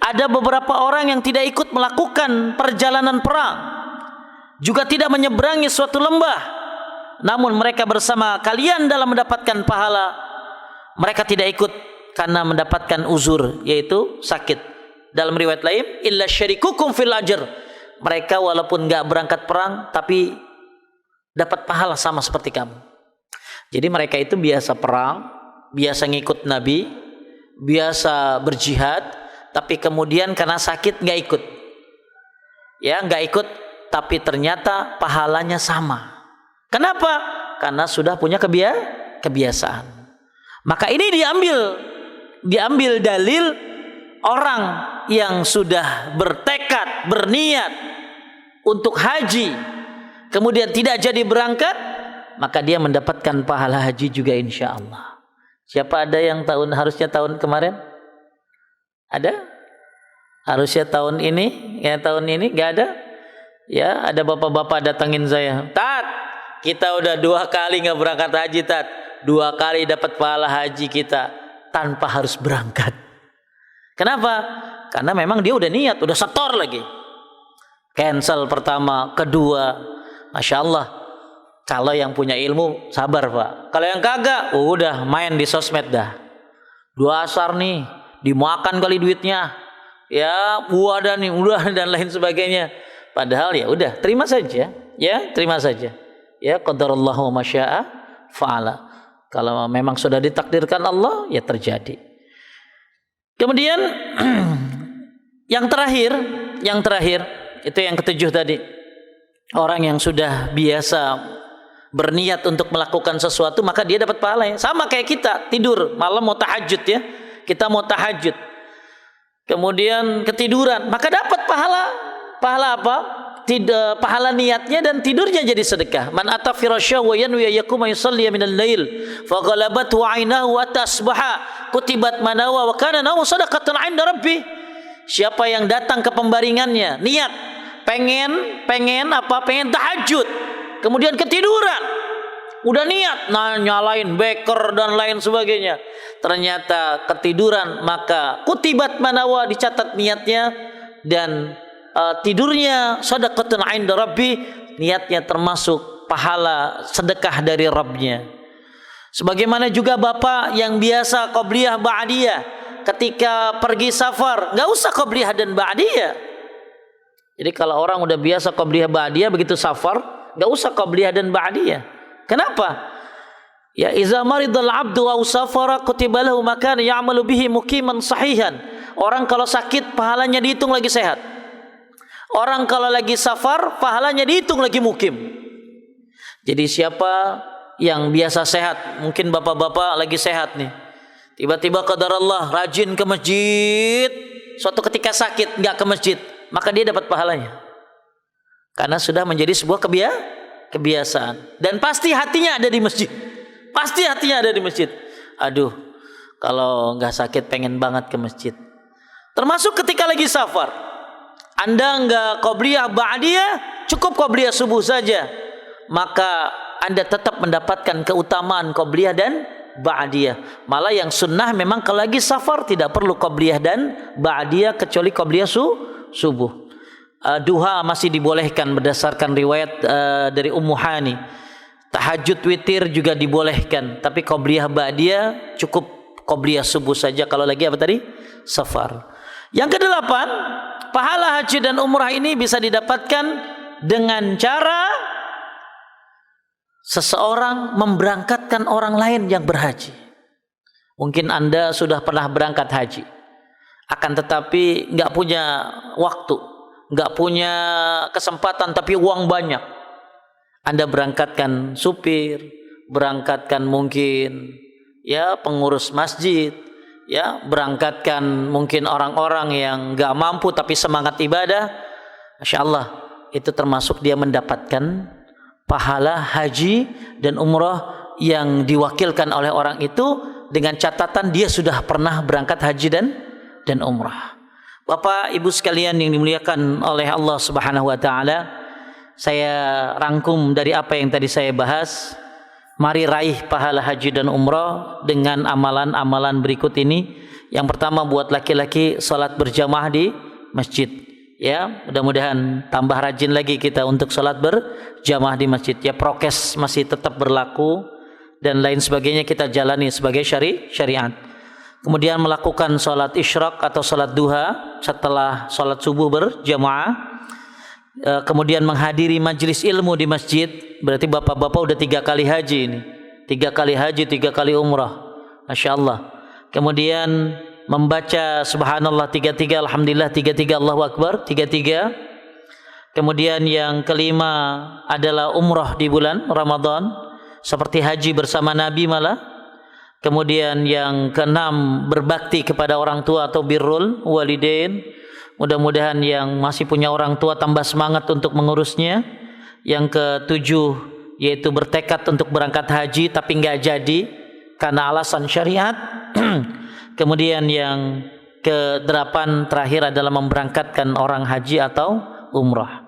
ada beberapa orang yang tidak ikut melakukan perjalanan perang, juga tidak menyeberangi suatu lembah, namun mereka bersama kalian dalam mendapatkan pahala. Mereka tidak ikut karena mendapatkan uzur, yaitu sakit. Dalam riwayat lain, illa syarikukum fil ajr. Mereka walaupun enggak berangkat perang, tapi dapat pahala sama seperti kamu. Jadi mereka itu biasa perang, biasa ngikut Nabi, biasa berjihad, tapi kemudian karena sakit enggak ikut. Ya, enggak ikut, tapi ternyata pahalanya sama. Kenapa? Karena sudah punya kebiasaan. Maka ini diambil dalil orang yang sudah bertekad, berniat untuk haji, kemudian tidak jadi berangkat, maka dia mendapatkan pahala haji juga insya Allah. Siapa ada yang harusnya tahun kemarin? Ada? Harusnya tahun ini? Ya tahun ini? Gak ada? Ya, ada bapak-bapak datangin saya, Tat, kita udah 2 kali nggak berangkat haji, Tat. 2 kali dapat pahala haji kita tanpa harus berangkat. Kenapa? Karena memang dia udah niat, udah setor lagi. Cancel pertama, kedua, Masya Allah. Kalau yang punya ilmu sabar Pak. Kalau yang kagak, udah main di sosmed dah. 2 asar nih, dimakan kali duitnya. Ya, ada nih, udah dan lain sebagainya. Padahal ya udah, terima saja, ya, terima saja. Ya, qadarallahu ma syaa fa'ala. Kalau memang sudah ditakdirkan Allah, ya terjadi. Kemudian yang terakhir itu yang ketujuh tadi. Orang yang sudah biasa berniat untuk melakukan sesuatu, maka dia dapat pahala. Sama kayak kita tidur malam mau tahajud, ya. Kita mau tahajud. Kemudian ketiduran, maka dapat pahala. Pahala apa? Pahala niatnya dan tidurnya jadi sedekah. Man ata firasyahu wa yanwi yaquma yusalli min al-lail fa ghalabathu 'ainahu wa tasbaha kutibat manawa wa kana nawu sadaqatan 'inda rabbih. Siapa yang datang ke pembaringannya niat pengen tahajud, kemudian ketiduran, udah niat nyalain beker dan lain sebagainya, ternyata ketiduran, maka kutibat manawa, dicatat niatnya, dan tidurnya shadaqatun 'inda rabbi, niatnya termasuk pahala sedekah dari Rabbnya. Sebagaimana juga bapak yang biasa qabliyah ba'diyah, ketika pergi safar, nggak usah qabliyah dan ba'diyah. Jadi kalau orang udah biasa qabliyah ba'diyah, begitu safar nggak usah qabliyah dan ba'diyah. Kenapa? Ya, iza maridal abdu aw safara kutiba lahu makan ya'malu bihi muqiman sahihan. Orang kalau sakit pahalanya dihitung lagi sehat. Orang kalau lagi safar pahalanya dihitung lagi mukim. Jadi siapa yang biasa sehat, mungkin bapak-bapak lagi sehat nih, tiba-tiba qadarullah rajin ke masjid, suatu ketika sakit nggak ke masjid, maka dia dapat pahalanya. Karena sudah menjadi sebuah kebiasaan. Dan pasti hatinya ada di masjid. Pasti hatinya ada di masjid. Aduh, kalau nggak sakit pengen banget ke masjid. Termasuk ketika lagi safar. Anda nggak qabliyah ba'diyah, cukup qabliyah subuh saja. Maka Anda tetap mendapatkan keutamaan qabliyah dan ba'diyah. Malah yang sunnah memang kalau lagi safar tidak perlu qabliyah dan ba'diyah kecuali qabliyah subuh. Duha masih dibolehkan berdasarkan riwayat dari Ummu Hani. Tahajud witir juga dibolehkan, tapi qabliyah ba'diyah cukup qabliyah subuh saja kalau lagi apa tadi? Safar. Yang kedelapan, pahala haji dan umrah ini bisa didapatkan dengan cara seseorang memberangkatkan orang lain yang berhaji. Mungkin Anda sudah pernah berangkat haji, akan tetapi nggak punya waktu, nggak punya kesempatan, tapi uang banyak. Anda berangkatkan supir, berangkatkan mungkin ya pengurus masjid, ya berangkatkan mungkin orang-orang yang nggak mampu tapi semangat ibadah. Masya Allah, itu termasuk dia mendapatkan pahala haji dan umrah yang diwakilkan oleh orang itu dengan catatan dia sudah pernah berangkat haji dan umrah. Bapak Ibu sekalian yang dimuliakan oleh Allah Subhanahu wa taala, saya rangkum dari apa yang tadi saya bahas. Mari raih pahala haji dan umrah dengan amalan-amalan berikut ini. Yang pertama, buat laki-laki salat berjamaah di masjid. Ya, mudah-mudahan tambah rajin lagi kita untuk salat berjamaah di masjid. Ya, prokes masih tetap berlaku dan lain sebagainya kita jalani sebagai syariat. Kemudian melakukan salat isyraq atau salat duha setelah salat subuh berjamaah. Kemudian menghadiri majelis ilmu di masjid. Berarti bapak-bapak udah 3 kali haji ini, 3 kali haji, 3 kali umrah, Masya Allah. Kemudian membaca subhanallah 33, alhamdulillah 33, Allahu Akbar 33. Kemudian yang kelima adalah umrah di bulan Ramadan, seperti haji bersama Nabi malah. Kemudian yang keenam, berbakti kepada orang tua atau birrul walidain. Mudah-mudahan yang masih punya orang tua tambah semangat untuk mengurusnya. Yang ketujuh, yaitu bertekad untuk berangkat haji tapi nggak jadi karena alasan syariat. Kemudian yang ke-8 terakhir adalah memberangkatkan orang haji atau umrah.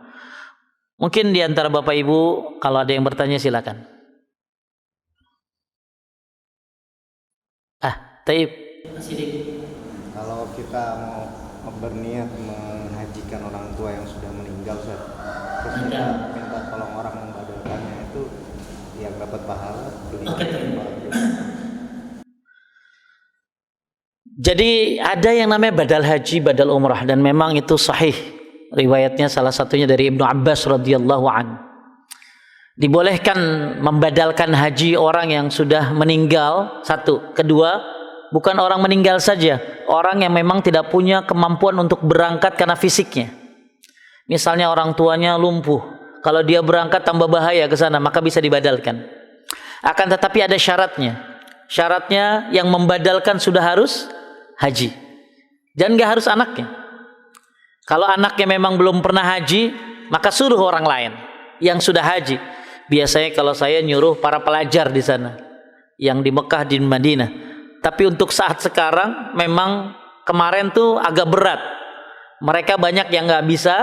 Mungkin di antara Bapak Ibu kalau ada yang bertanya silakan. Taib. Kalau kita mau berniat menghajikan orang tua yang sudah meninggal, terus kita minta tolong orang membadalkannya, itu yang dapat pahala. Jadi ada yang namanya badal haji, badal umrah, dan memang itu sahih. Riwayatnya salah satunya dari Ibnu Abbas radhiyallahu an. Dibolehkan membadalkan haji orang yang sudah meninggal, satu. Kedua, bukan orang meninggal saja, orang yang memang tidak punya kemampuan untuk berangkat karena fisiknya. Misalnya orang tuanya lumpuh, kalau dia berangkat tambah bahaya ke sana, maka bisa dibadalkan. Akan tetapi ada syaratnya. Syaratnya yang membadalkan sudah harus haji. Dan gak harus anaknya. Kalau anaknya memang belum pernah haji, maka suruh orang lain yang sudah haji. Biasanya kalau saya nyuruh para pelajar di sana, yang di Mekah, di Madinah. Tapi untuk saat sekarang memang kemarin tuh agak berat. Mereka banyak yang nggak bisa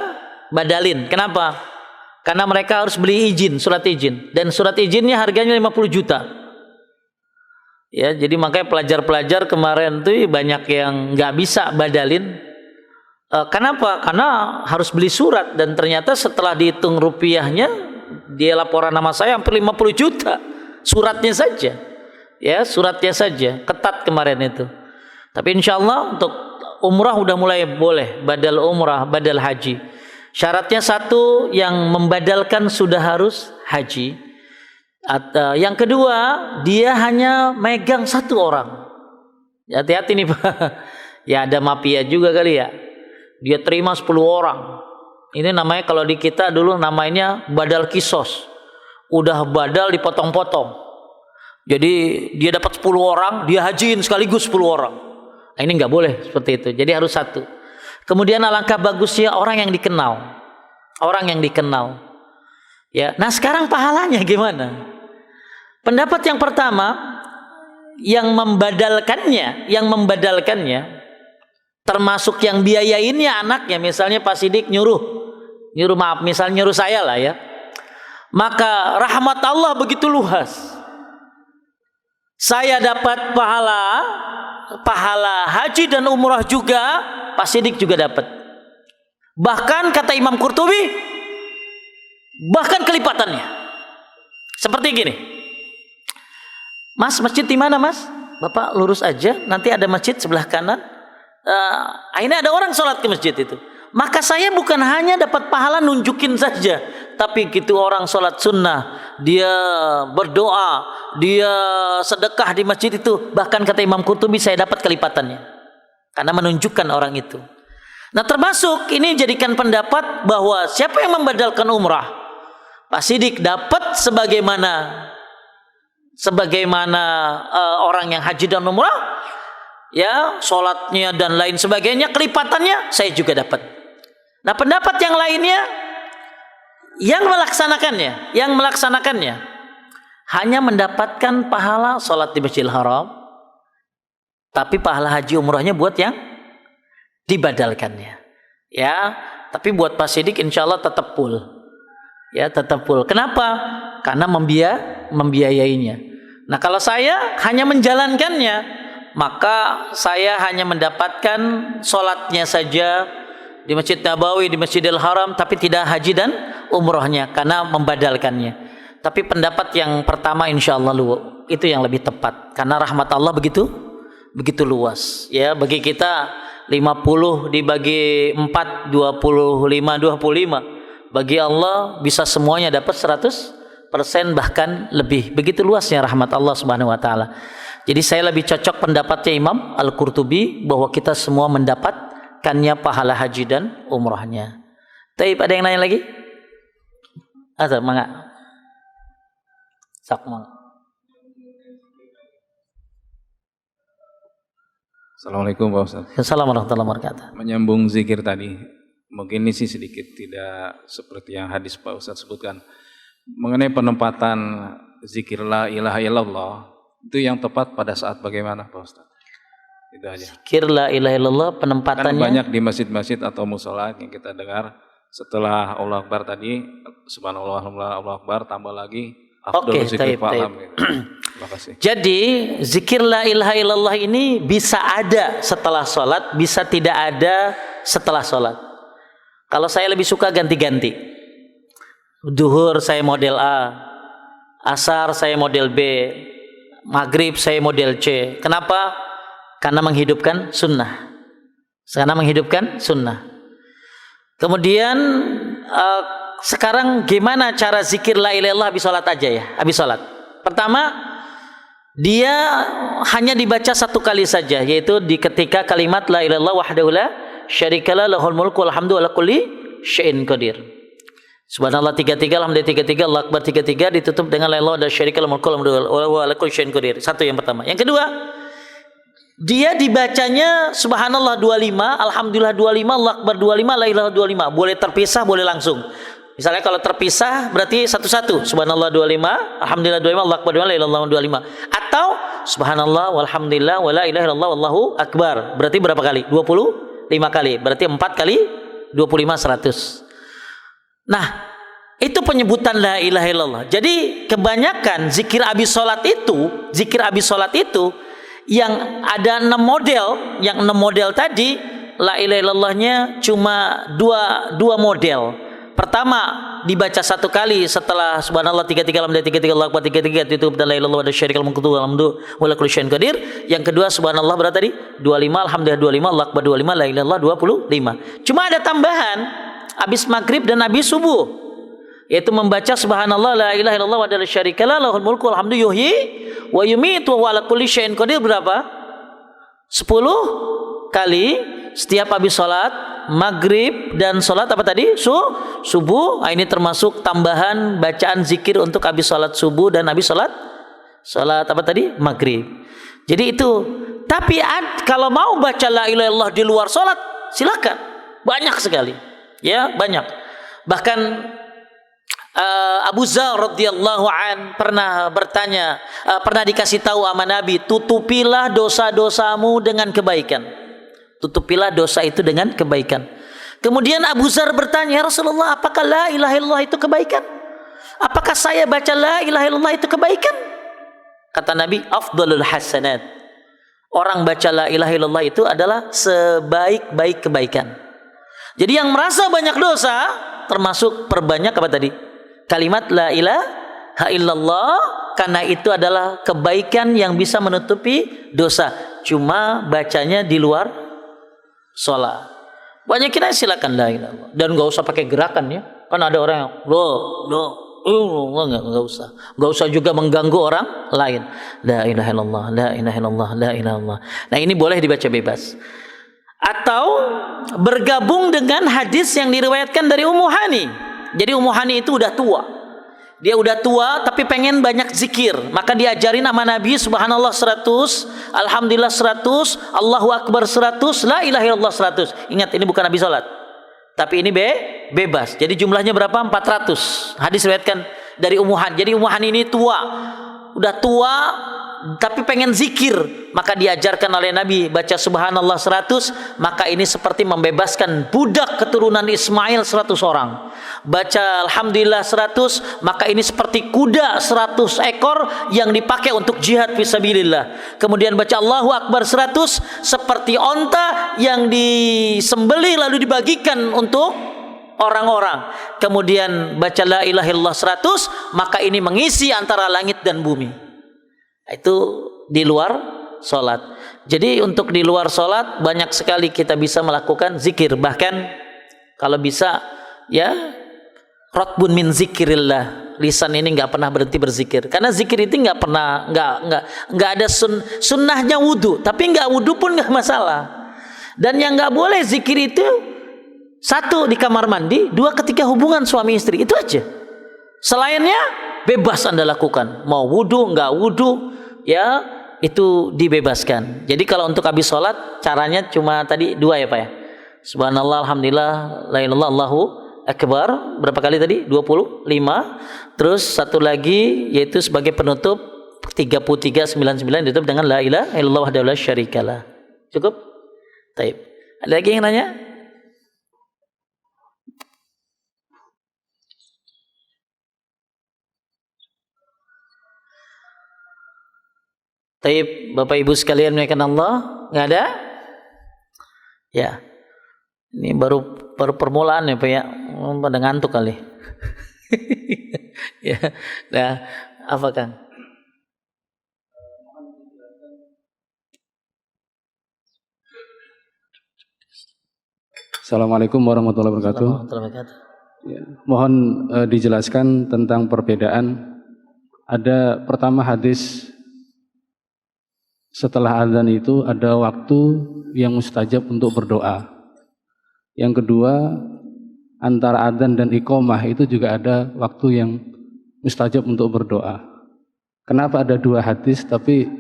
badalin. Kenapa? Karena mereka harus beli izin, surat izin. Dan surat izinnya harganya 50 juta. Ya, jadi makanya pelajar-pelajar kemarin tuh banyak yang nggak bisa badalin. Kenapa? Karena harus beli surat. Dan ternyata setelah dihitung rupiahnya, dia laporan nama saya hampir 50 juta. Suratnya saja. Ya, suratnya saja ketat kemarin itu. Tapi insya Allah untuk umrah udah mulai boleh, badal umrah, badal haji. Syaratnya satu, yang membadalkan sudah harus haji. Yang kedua, dia hanya megang satu orang. Hati-hati nih Pak. Ya ada mafia juga kali ya. Dia terima 10 orang. Ini namanya kalau di kita dulu namanya badal kisos. Udah badal dipotong-potong. Jadi dia dapat 10 orang, dia hajiin sekaligus 10 orang. Nah, ini nggak boleh seperti itu. Jadi harus satu. Kemudian alangkah bagusnya orang yang dikenal. Orang yang dikenal. Ya, nah sekarang pahalanya gimana? Pendapat yang pertama, yang membadalkannya, termasuk yang biayainnya anaknya, misalnya Pak Sidik misal nyuruh saya lah ya, maka rahmat Allah begitu luas. Saya dapat pahala haji dan umrah juga, Pak Sidik juga dapat. Bahkan kata Imam Qurtubi, bahkan kelipatannya. Seperti gini. Mas, masjid di mana Mas? Bapak lurus aja, nanti ada masjid sebelah kanan. Akhirnya ada orang sholat ke masjid itu. Maka saya bukan hanya dapat pahala nunjukin saja, tapi gitu orang sholat sunnah, dia berdoa, dia sedekah di masjid itu, bahkan kata Imam Qurtubi saya dapat kelipatannya karena menunjukkan orang itu. Nah termasuk ini jadikan pendapat bahwa siapa yang membadalkan umrah, Pak Sidik dapat sebagaimana orang yang haji dan umrah, ya sholatnya dan lain sebagainya, kelipatannya saya juga dapat. Nah pendapat yang lainnya, yang melaksanakannya hanya mendapatkan pahala sholat di Masjidil Haram, tapi pahala haji umrahnya buat yang dibadalkannya. Ya, tapi buat Pak Sidik insya Allah tetap full. Ya, tetap full. Kenapa? Karena membiayainya. Nah, kalau saya hanya menjalankannya, maka saya hanya mendapatkan sholatnya saja di Masjid Nabawi, di Masjidil Haram, tapi tidak haji dan umrohnya karena membadalkannya. Tapi pendapat yang pertama insya Allah itu yang lebih tepat karena rahmat Allah begitu luas. Ya, bagi kita 50 dibagi 4 25. Bagi Allah bisa semuanya dapat 100% bahkan lebih. Begitu luasnya rahmat Allah Subhanahu wa taala. Jadi saya lebih cocok pendapatnya Imam Al-Qurtubi bahwa kita semua mendapatkannya pahala haji dan umrahnya. Taib, ada yang nanya lagi? Ada, mangga. Sakmal. Assalamualaikum Pak Ustaz. Assalamualaikum warahmatullahi wabarakatuh. Menyambung zikir tadi, mungkin ini sih sedikit tidak seperti yang hadis Pak Ustaz sebutkan. Mengenai penempatan zikir la ilaha illallah, itu yang tepat pada saat bagaimana Pak Ustaz? Itu aja. Zikir la ilaha illallah penempatannya. Kan banyak di masjid-masjid atau musola yang kita dengar setelah Allah Akbar tadi, subhanallah, Allahu Akbar, tambah lagi afdhalul zikri fa'lam. Terima kasih. Jadi zikir la ilaha illallah ini bisa ada setelah sholat, bisa tidak ada setelah sholat. Kalau saya lebih suka ganti-ganti. Duhur saya model A, asar saya model B, maghrib saya model C. Kenapa? Karena menghidupkan sunnah. Kemudian sekarang gimana cara zikir la ilaha illallah habis sholat aja ya? Habis sholat. Pertama, dia hanya dibaca satu kali saja, yaitu di ketika kalimat la ilaha illallah wahdahu la syarikalah lahul mulku wal hamdu ala kulli syai'in qadir. Subhanallah 33, alhamdulillah 33, Allahu akbar 33, ditutup dengan la ilaha illallah syarikalah lahul mulku wal hamdu ala kulli syai'in qadir. Satu yang pertama. Yang kedua, dia dibacanya subhanallah 25, alhamdulillah 25, Allahu akbar 25, la ilaha 25. Boleh terpisah, boleh langsung. Misalnya kalau terpisah berarti satu-satu. Subhanallah 25, alhamdulillah 25, Allahu akbar 25, la ilaha illallah 25. Atau subhanallah walhamdulillah wala ilaha illallah wallahu akbar. Berarti berapa kali? 25 kali. Berarti 4 kali 25 100. Nah, itu penyebutan la ilaha illallah. Jadi kebanyakan zikir habis salat itu yang ada 6 model, yang 6 model tadi la ilaha illallahnya cuma dua model. Pertama dibaca satu kali setelah subhanallah 33, alhamdulillah 33, Allahu akbar 33, tutup dan la ilaha illallah wa syarikal mulku alhamdu wala kulli syai'in qadir. Yang kedua subhanallah berapa tadi? 25, alhamdulillah 25, Allahu akbar 25, la ilaha illallah 25. Cuma ada tambahan habis maghrib dan habis subuh, yaitu membaca subhanallah la ilaha illallah wa la syarikalah lahul mulku alhamdu yuhyi wa yumiitu wa ala kulli syai'in qadir. Berapa? 10 kali setiap habis salat maghrib dan salat apa tadi? Subuh. Ini termasuk tambahan bacaan zikir untuk habis salat subuh dan habis salat apa tadi? Maghrib. Jadi itu. Tapi kalau mau baca la ilaha illallah di luar salat, silakan. Banyak sekali. Ya, banyak. Bahkan Abu Dzar radhiyallahu an pernah bertanya, pernah dikasih tahu sama Nabi, tutupilah dosa-dosamu dengan kebaikan. Tutupilah dosa itu dengan kebaikan. Kemudian Abu Dzar bertanya, ya Rasulullah, apakah la ilaha illallah itu kebaikan? Apakah saya baca la ilaha illallah itu kebaikan? Kata Nabi, afdalul hasanat. Orang baca la ilaha illallah itu adalah sebaik-baik kebaikan. Jadi yang merasa banyak dosa, termasuk perbanyak apa tadi? Kalimat la ilaha illallah, karena itu adalah kebaikan yang bisa menutupi dosa. Cuma bacanya di luar sholat. Banyak kita silakan la ilaha illallah. Dan gak usah pakai gerakan ya. Kan ada orang yang Gak usah juga mengganggu orang lain. La ilaha illallah, la ilaha illallah, la ilaha illallah. Nah ini boleh dibaca bebas. Atau bergabung dengan hadis yang diriwayatkan dari Ummu Hani. Jadi Ummu Hani itu udah tua. Dia udah tua tapi pengen banyak zikir, maka diajarin sama Nabi subhanallah 100, alhamdulillah 100, Allahu akbar 100, la ilaha illallah 100. Ingat ini bukan habis salat. Tapi ini bebas. Jadi jumlahnya berapa? 400. Hadis riwayatkan dari Ummu Hani. Jadi Ummu Hani ini tua. Udah tua tapi pengen zikir, maka diajarkan oleh Nabi baca subhanallah 100, maka ini seperti membebaskan budak keturunan Ismail 100 orang. Baca alhamdulillah 100, maka ini seperti kuda 100 ekor yang dipakai untuk jihad fisabilillah. Kemudian baca Allahu akbar 100, seperti onta yang disembelih lalu dibagikan untuk orang-orang. Kemudian baca la ilaha illallah 100, maka ini mengisi antara langit dan bumi. Itu di luar sholat. Jadi untuk di luar sholat banyak sekali kita bisa melakukan zikir. Bahkan kalau bisa ya rotbun min zikrillah, lisan ini nggak pernah berhenti berzikir. Karena zikir itu nggak pernah nggak ada sunnahnya wudu. Tapi nggak wudu pun nggak masalah. Dan yang nggak boleh zikir itu, satu di kamar mandi, dua ketika hubungan suami istri, itu aja. Selainnya bebas Anda lakukan. Mau wudu nggak wudu, ya itu dibebaskan. Jadi kalau untuk habis sholat caranya cuma tadi dua ya Pak ya. Subhanallah, alhamdulillah, la ilaha illallah, Allahu akbar. Berapa kali tadi? 25. Terus satu lagi yaitu sebagai penutup 3399 ditutup dengan la ilaha illallah wahdahu la syarikalah. Cukup? Baik. Ada lagi yang nanya? Taib, Bapak Ibu sekalian memuliakan Allah, nggak ada? Ya, ini baru permulaan ya Pak ya, pada ngantuk kali. Ya, nah, apa Kang? Assalamualaikum warahmatullahi wabarakatuh. Ya, mohon dijelaskan tentang perbedaan. Ada pertama hadis setelah azan itu ada waktu yang mustajab untuk berdoa. Yang kedua, antara azan dan iqamah itu juga ada waktu yang mustajab untuk berdoa. Kenapa ada dua hadis, tapi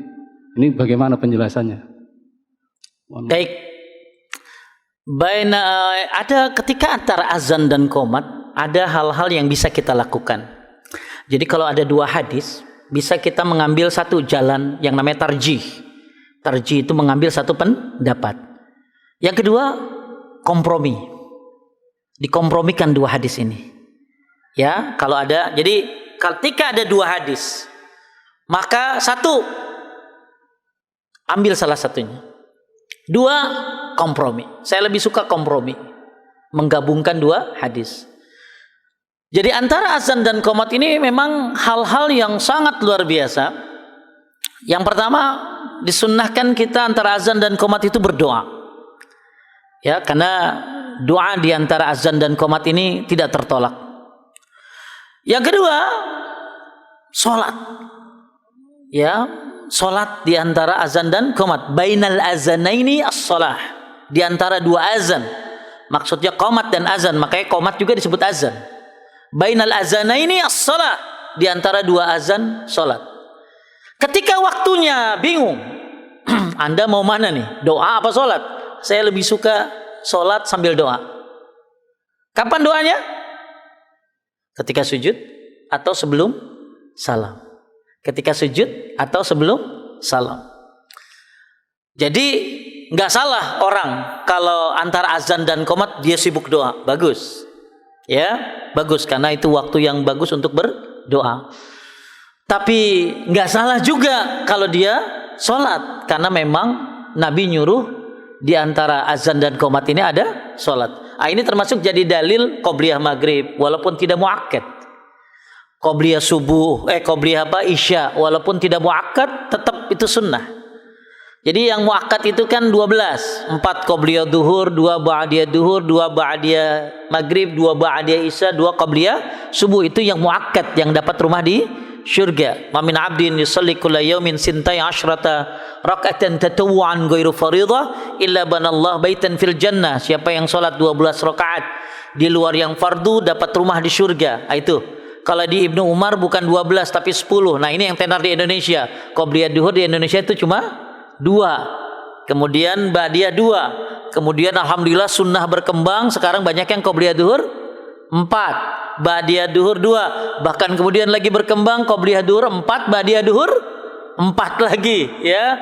ini bagaimana penjelasannya? Baik. Ada ketika antara azan dan qomat ada hal-hal yang bisa kita lakukan. Jadi kalau ada dua hadis, bisa kita mengambil satu jalan yang namanya tarjih. Tarjih itu mengambil satu pendapat. Yang kedua, kompromi. Dikompromikan dua hadis ini. Ya, kalau ada, jadi ketika ada dua hadis, maka satu, ambil salah satunya. Dua, kompromi. Saya lebih suka kompromi. Menggabungkan dua hadis. Jadi antara azan dan qomat ini memang hal-hal yang sangat luar biasa. Yang pertama, disunnahkan kita antara azan dan qomat itu berdoa. Ya, karena doa di antara azan dan qomat ini tidak tertolak. Yang kedua, salat. Ya, salat di antara azan dan qomat. Bainal azanaini as-shalah. Di antara dua azan. Maksudnya qomat dan azan, makanya qomat juga disebut azan. Bainal azanaini as-shalah, di antara dua azan salat. Ketika waktunya bingung, Anda mau mana nih? Doa apa salat? Saya lebih suka salat sambil doa. Kapan doanya? Ketika sujud atau sebelum salam. Ketika sujud atau sebelum salam. Jadi nggak salah orang kalau antara azan dan qomat dia sibuk doa, bagus. Ya, bagus karena itu waktu yang bagus untuk berdoa. Tapi nggak salah juga kalau dia sholat karena memang Nabi nyuruh di antara azan dan qomat ini ada sholat. Ini termasuk jadi dalil qobliyah maghrib walaupun tidak muakkad. Qobliyah subuh, qobliyah isya walaupun tidak muakkad tetap itu sunnah. Jadi yang muakkad itu kan 12, 4 qobliyah duhur, 2 ba'diyah duhur, 2 ba'diyah maghrib, 2 ba'diyah isya, 2 qobliyah subuh, itu yang muakkad yang dapat rumah di syurga. Ma min 'abdin yusalli kulla yawmin sintai asyrata raka'atan tatawwu'an ghairu fardhah illa banallahu baitan fil jannah. Siapa yang salat 12 rakaat di luar yang fardu dapat rumah di syurga. Itu. Kalau di Ibnu Umar bukan 12 tapi 10. Nah, ini yang tenar di Indonesia. Qobliyah duhur di Indonesia itu cuma 2, kemudian ba'diyah 2, kemudian alhamdulillah sunnah berkembang, sekarang banyak yang qobliyah duhur 4, ba'diyah duhur 2, bahkan kemudian lagi berkembang qobliyah duhur 4, ba'diyah duhur 4 lagi, ya.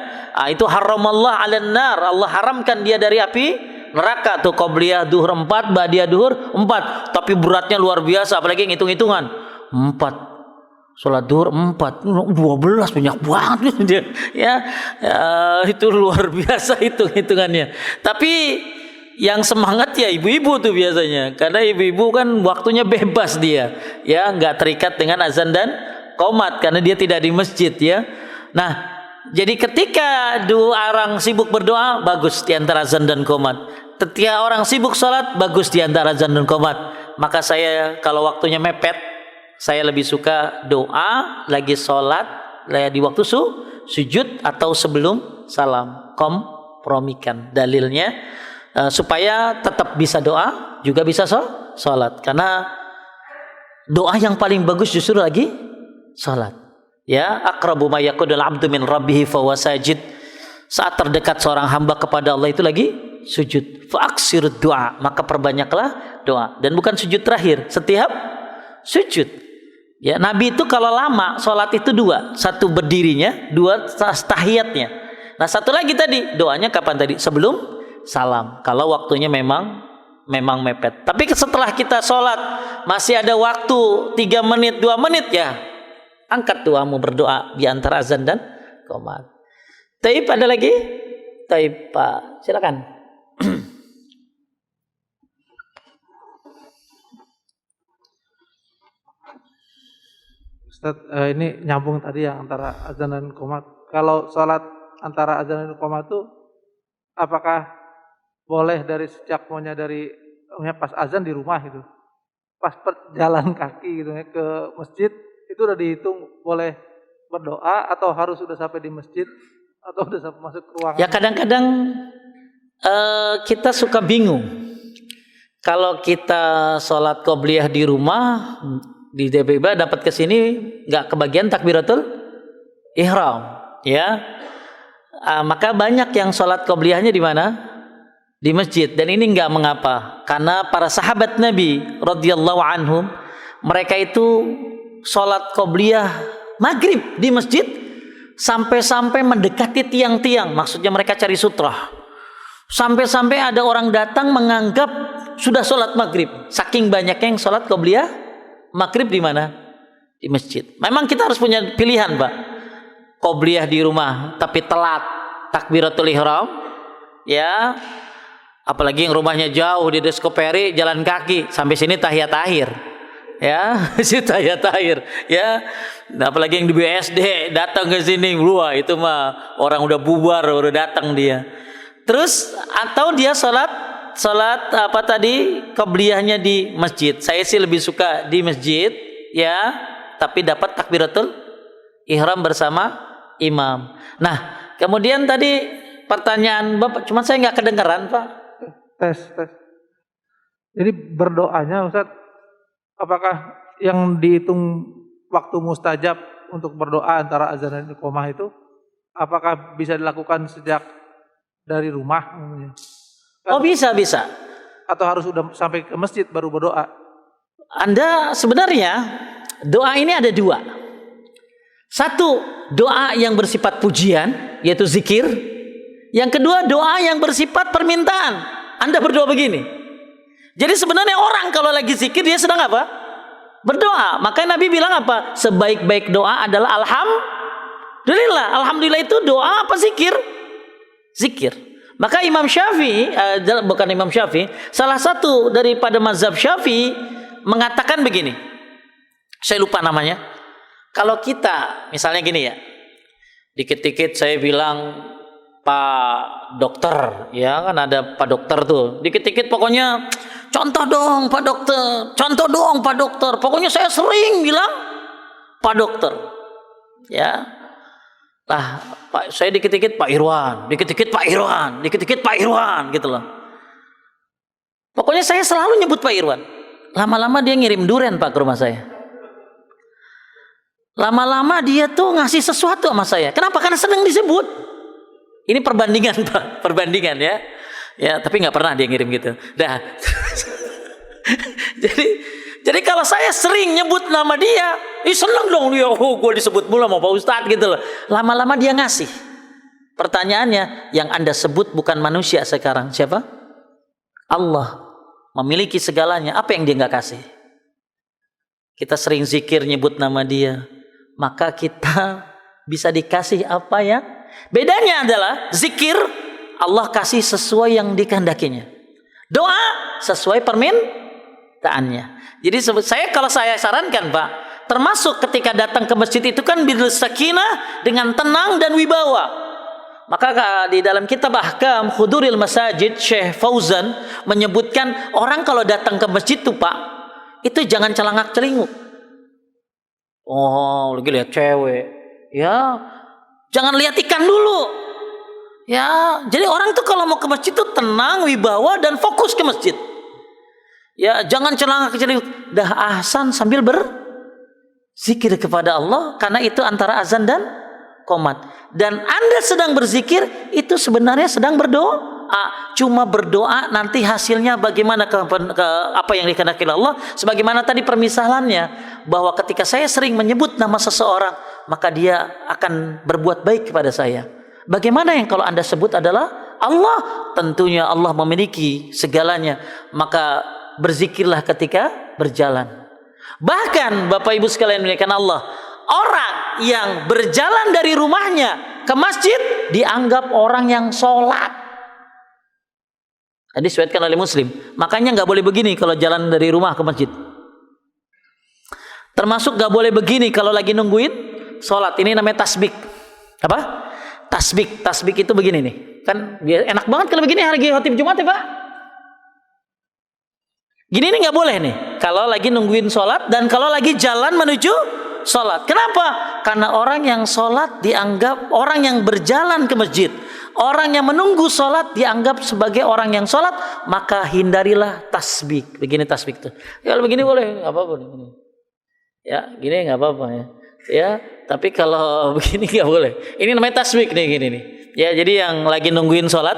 Itu haramallah 'alan nar, Allah haramkan dia dari api neraka tuh qobliyah duhur 4, ba'diyah duhur 4, tapi beratnya luar biasa, apalagi ngitung-hitungan 4 sholat duhur 4, 12 banyak banget dia. Ya, itu luar biasa hitungannya. Tapi yang semangat ya ibu-ibu tuh biasanya, karena ibu-ibu kan waktunya bebas dia, ya nggak terikat dengan azan dan qomat karena dia tidak di masjid, ya. Nah, jadi ketika dua orang sibuk berdoa bagus di antara azan dan qomat. Ketika orang sibuk sholat bagus di antara azan dan qomat. Maka saya kalau waktunya mepet, saya lebih suka doa lagi sholat di waktu sujud atau sebelum salam. Kompromikan dalilnya supaya tetap bisa doa juga bisa sholat, karena doa yang paling bagus justru lagi sholat. Ya, aqrabu ma yakudul abdu min rabbihi fahuwa sajid. Saat terdekat seorang hamba kepada Allah itu lagi sujud. Fa aksirud doa, maka perbanyaklah doa. Dan bukan sujud terakhir, setiap sujud. Ya, Nabi itu kalau lama sholat itu 2, 1 berdirinya, 2 tahiyatnya. Nah, 1 lagi tadi doanya kapan tadi? Sebelum salam. Kalau waktunya memang mepet. Tapi setelah kita sholat masih ada waktu 3 menit, 2 menit, ya angkat doamu berdoa di antara azan dan qomat. Taib ada lagi? Taib Pak, silakan. Ustaz, ini nyambung tadi yang antara azan dan qomat. Kalau sholat antara azan dan qomat itu apakah boleh dari sejak pas azan di rumah gitu, pas jalan kaki gitu ya ke masjid itu udah dihitung boleh berdoa, atau harus sudah sampai di masjid atau udah sampai masuk ke ruangan? Ya kadang-kadang kita suka bingung kalau kita sholat qobliyah di rumah. Di tiba-tiba dapat ke sini nggak kebagian takbiratul ihram, ya. Maka banyak yang sholat qobliyahnya di mana? Di masjid. Dan ini nggak mengapa, karena para sahabat Nabi radhiyallahu anhum mereka itu sholat qobliyah maghrib di masjid sampai-sampai mendekati tiang-tiang. Maksudnya mereka cari sutrah. Sampai-sampai ada orang datang menganggap sudah sholat maghrib. Saking banyaknya yang sholat qobliyah maghrib di mana? Di masjid. Memang kita harus punya pilihan, Pak. Qobliyah di rumah tapi telat takbiratul ihram, ya. Apalagi yang rumahnya jauh di Deskoperi, jalan kaki sampai sini tahiyat akhir. Ya, Masjid Hayat Tahir, ya. Nah, apalagi yang di BSD datang ke sini, wah itu mah orang udah bubar, udah datang dia. Terus atau dia salat apa tadi qabliyahnya di masjid. Saya sih lebih suka di masjid, ya, tapi dapat takbiratul ihram bersama imam. Nah, kemudian tadi pertanyaan Bapak, cuma saya nggak kedengeran, Pak. Tes. Jadi berdoanya Ustaz, apakah yang dihitung waktu mustajab untuk berdoa antara azan dan iqamah itu, apakah bisa dilakukan sejak dari rumah? Oh, bisa. Atau harus sudah sampai ke masjid baru berdoa? Anda sebenarnya doa ini ada dua. Satu, doa yang bersifat pujian, yaitu zikir. Yang kedua, doa yang bersifat permintaan. Anda berdoa begini. Jadi sebenarnya orang kalau lagi zikir dia sedang apa? Berdoa. Makanya Nabi bilang apa? Sebaik-baik doa adalah alhamdulillah. Alhamdulillah itu doa apa zikir? Zikir. Maka Imam Syafi'i, bukan Imam Syafi'i, salah satu daripada mazhab Syafi'i mengatakan begini. Saya lupa namanya. Kalau kita misalnya gini ya, dikit-dikit saya bilang Pak Dokter, ya kan ada Pak Dokter tuh. Dikit-dikit pokoknya contoh dong Pak Dokter. Pokoknya saya sering bilang Pak Dokter. Ya. Lah, saya dikit-dikit Pak Irwan gitu loh. Pokoknya saya selalu nyebut Pak Irwan. Lama-lama dia ngirim duren Pak ke rumah saya. Lama-lama dia tuh ngasih sesuatu sama saya. Kenapa? Karena senang disebut. Ini perbandingan Pak, perbandingan ya. Ya, tapi nggak pernah dia ngirim gitu. Dah. Jadi kalau saya sering nyebut nama dia, seneng dong dia. Oh, gue disebut mulu sama Pak Ustadz gitu loh. Lama-lama dia ngasih. Pertanyaannya, yang Anda sebut bukan manusia sekarang, siapa? Allah memiliki segalanya. Apa yang dia nggak kasih? Kita sering zikir nyebut nama dia, maka kita bisa dikasih apa ya? Bedanya adalah zikir Allah kasih sesuai yang dikehendakinya. Doa sesuai permintaannya. Jadi kalau saya sarankan Pak, termasuk ketika datang ke masjid itu kan bil sakinah, dengan tenang dan wibawa. Maka di dalam kitab Ahkam Huduril Masajid, Syekh Fauzan menyebutkan orang kalau datang ke masjid tuh Pak, itu jangan celangak-celinguk. Oh, lagi lihat cewek. Ya, jangan lihat ikan dulu. Ya, jadi orang tuh kalau mau ke masjid tuh tenang, wibawa dan fokus ke masjid. Ya, jangan celangak-celinguk. Dah ahsan sambil berzikir kepada Allah, karena itu antara azan dan qomat. Dan Anda sedang berzikir itu sebenarnya sedang berdoa. Cuma berdoa nanti hasilnya bagaimana ke apa yang dikehendaki Allah. Sebagaimana tadi permisalannya, bahwa ketika saya sering menyebut nama seseorang, maka dia akan berbuat baik kepada saya. Bagaimana yang kalau Anda sebut adalah Allah? Tentunya Allah memiliki segalanya. Maka berzikirlah ketika berjalan. Bahkan Bapak Ibu sekalian muliakan Allah, orang yang berjalan dari rumahnya ke masjid dianggap orang yang sholat. Disuatkan oleh Muslim. Makanya nggak boleh begini kalau jalan dari rumah ke masjid. Termasuk nggak boleh begini kalau lagi nungguin sholat. Ini namanya tasbik. Apa? Tasbik. Tasbik itu begini nih. Kan enak banget kalau begini hari khotib Jumat ya Pak. Gini nih nggak boleh nih. Kalau lagi nungguin sholat dan kalau lagi jalan menuju sholat. Kenapa? Karena orang yang sholat dianggap orang yang berjalan ke masjid. Orang yang menunggu sholat dianggap sebagai orang yang sholat. Maka hindarilah tasbik. Begini tasbik tuh. Ya, kalau begini boleh, nggak apa-apa. Ya, gini nggak apa-apa ya. Ya, tapi kalau begini nggak boleh. Ini namanya tasbik nih, gini nih. Ya, jadi yang lagi nungguin sholat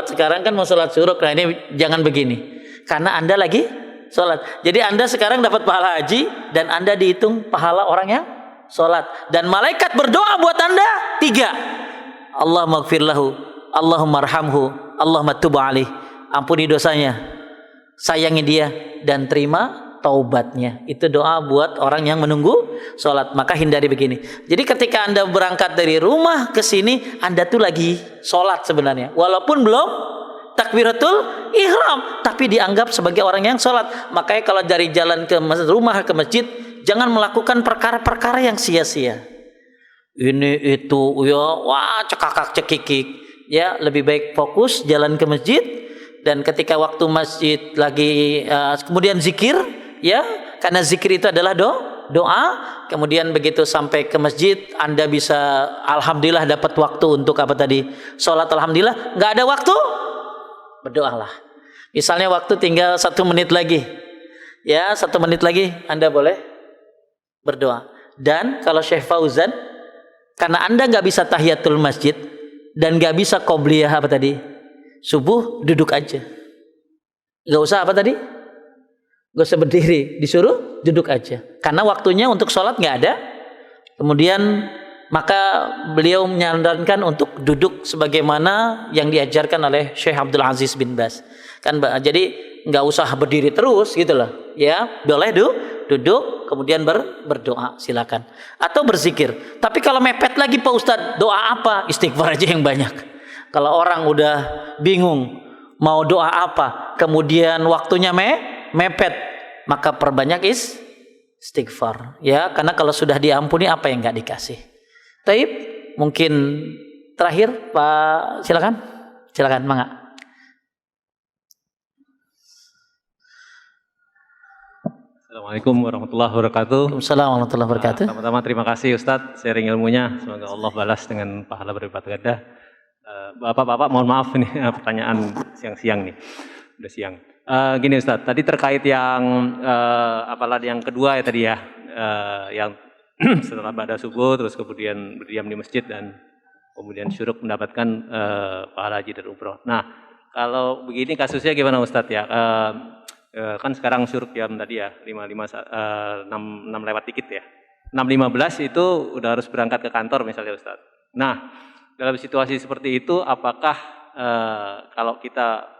sekarang kan mau sholat syuruk. Nah ini jangan begini. Karena Anda lagi sholat. Jadi Anda sekarang dapat pahala haji dan Anda dihitung pahala orang yang sholat. Dan malaikat berdoa buat Anda 3. Allahumma gfir lahu, Allahumma arhamhu, Allahumma tub alaih. Ampuni dosanya, sayangi dia dan terima taubatnya. Itu doa buat orang yang menunggu sholat. Maka hindari begini. Jadi ketika Anda berangkat dari rumah ke sini, Anda tuh lagi sholat sebenarnya. Walaupun belum takbiratul ihram, tapi dianggap sebagai orang yang sholat. Makanya kalau dari jalan ke rumah ke masjid, jangan melakukan perkara-perkara yang sia-sia. Ini itu ya, wah cekakak cekikik. Ya, lebih baik fokus jalan ke masjid, dan ketika waktu masjid lagi kemudian zikir, ya, karena zikir itu adalah doa. Kemudian begitu sampai ke masjid, Anda bisa alhamdulillah dapat waktu untuk apa tadi? Sholat alhamdulillah. Nggak ada waktu? Berdoalah. Misalnya waktu tinggal 1 menit lagi, ya 1 menit lagi Anda boleh berdoa. Dan kalau Syekh Fauzan, karena Anda nggak bisa tahiyatul masjid dan nggak bisa qobliyah apa tadi, subuh, duduk aja. Nggak usah apa tadi? Nggak usah berdiri, disuruh duduk aja. Karena waktunya untuk sholat nggak ada. Kemudian maka beliau menyarankan untuk duduk sebagaimana yang diajarkan oleh Syekh Abdul Aziz bin Baz. Kan, jadi nggak usah berdiri terus gitu loh. Ya, boleh duduk, kemudian berdoa, silakan. Atau berzikir. Tapi kalau mepet lagi Pak Ustadz, doa apa? Istighfar aja yang banyak. Kalau orang udah bingung mau doa apa, kemudian waktunya mepet, maka perbanyak istighfar. Ya, karena kalau sudah diampuni apa yang nggak dikasih. Taib, mungkin terakhir Pak, silakan, Mangga. Assalamualaikum warahmatullahi wabarakatuh. Waalaikumsalam warahmatullahi wabarakatuh. Pertama-tama terima kasih Ustadz sharing ilmunya. Semoga Allah balas dengan pahala berlipat ganda. Bapak-bapak mohon maaf ini pertanyaan siang-siang nih. Udah siang. Gini Ustadz, tadi terkait yang apalagi yang kedua ya tadi ya, yang setelah ba'da subuh terus kemudian berdiam di masjid dan kemudian syuruk mendapatkan pahala haji dan umroh. Nah, kalau begini kasusnya gimana Ustadz ya? Kan sekarang syuruk jam tadi ya 6 lewat dikit ya. 6.15 itu udah harus berangkat ke kantor misalnya Ustadz. Nah, dalam situasi seperti itu apakah kalau kita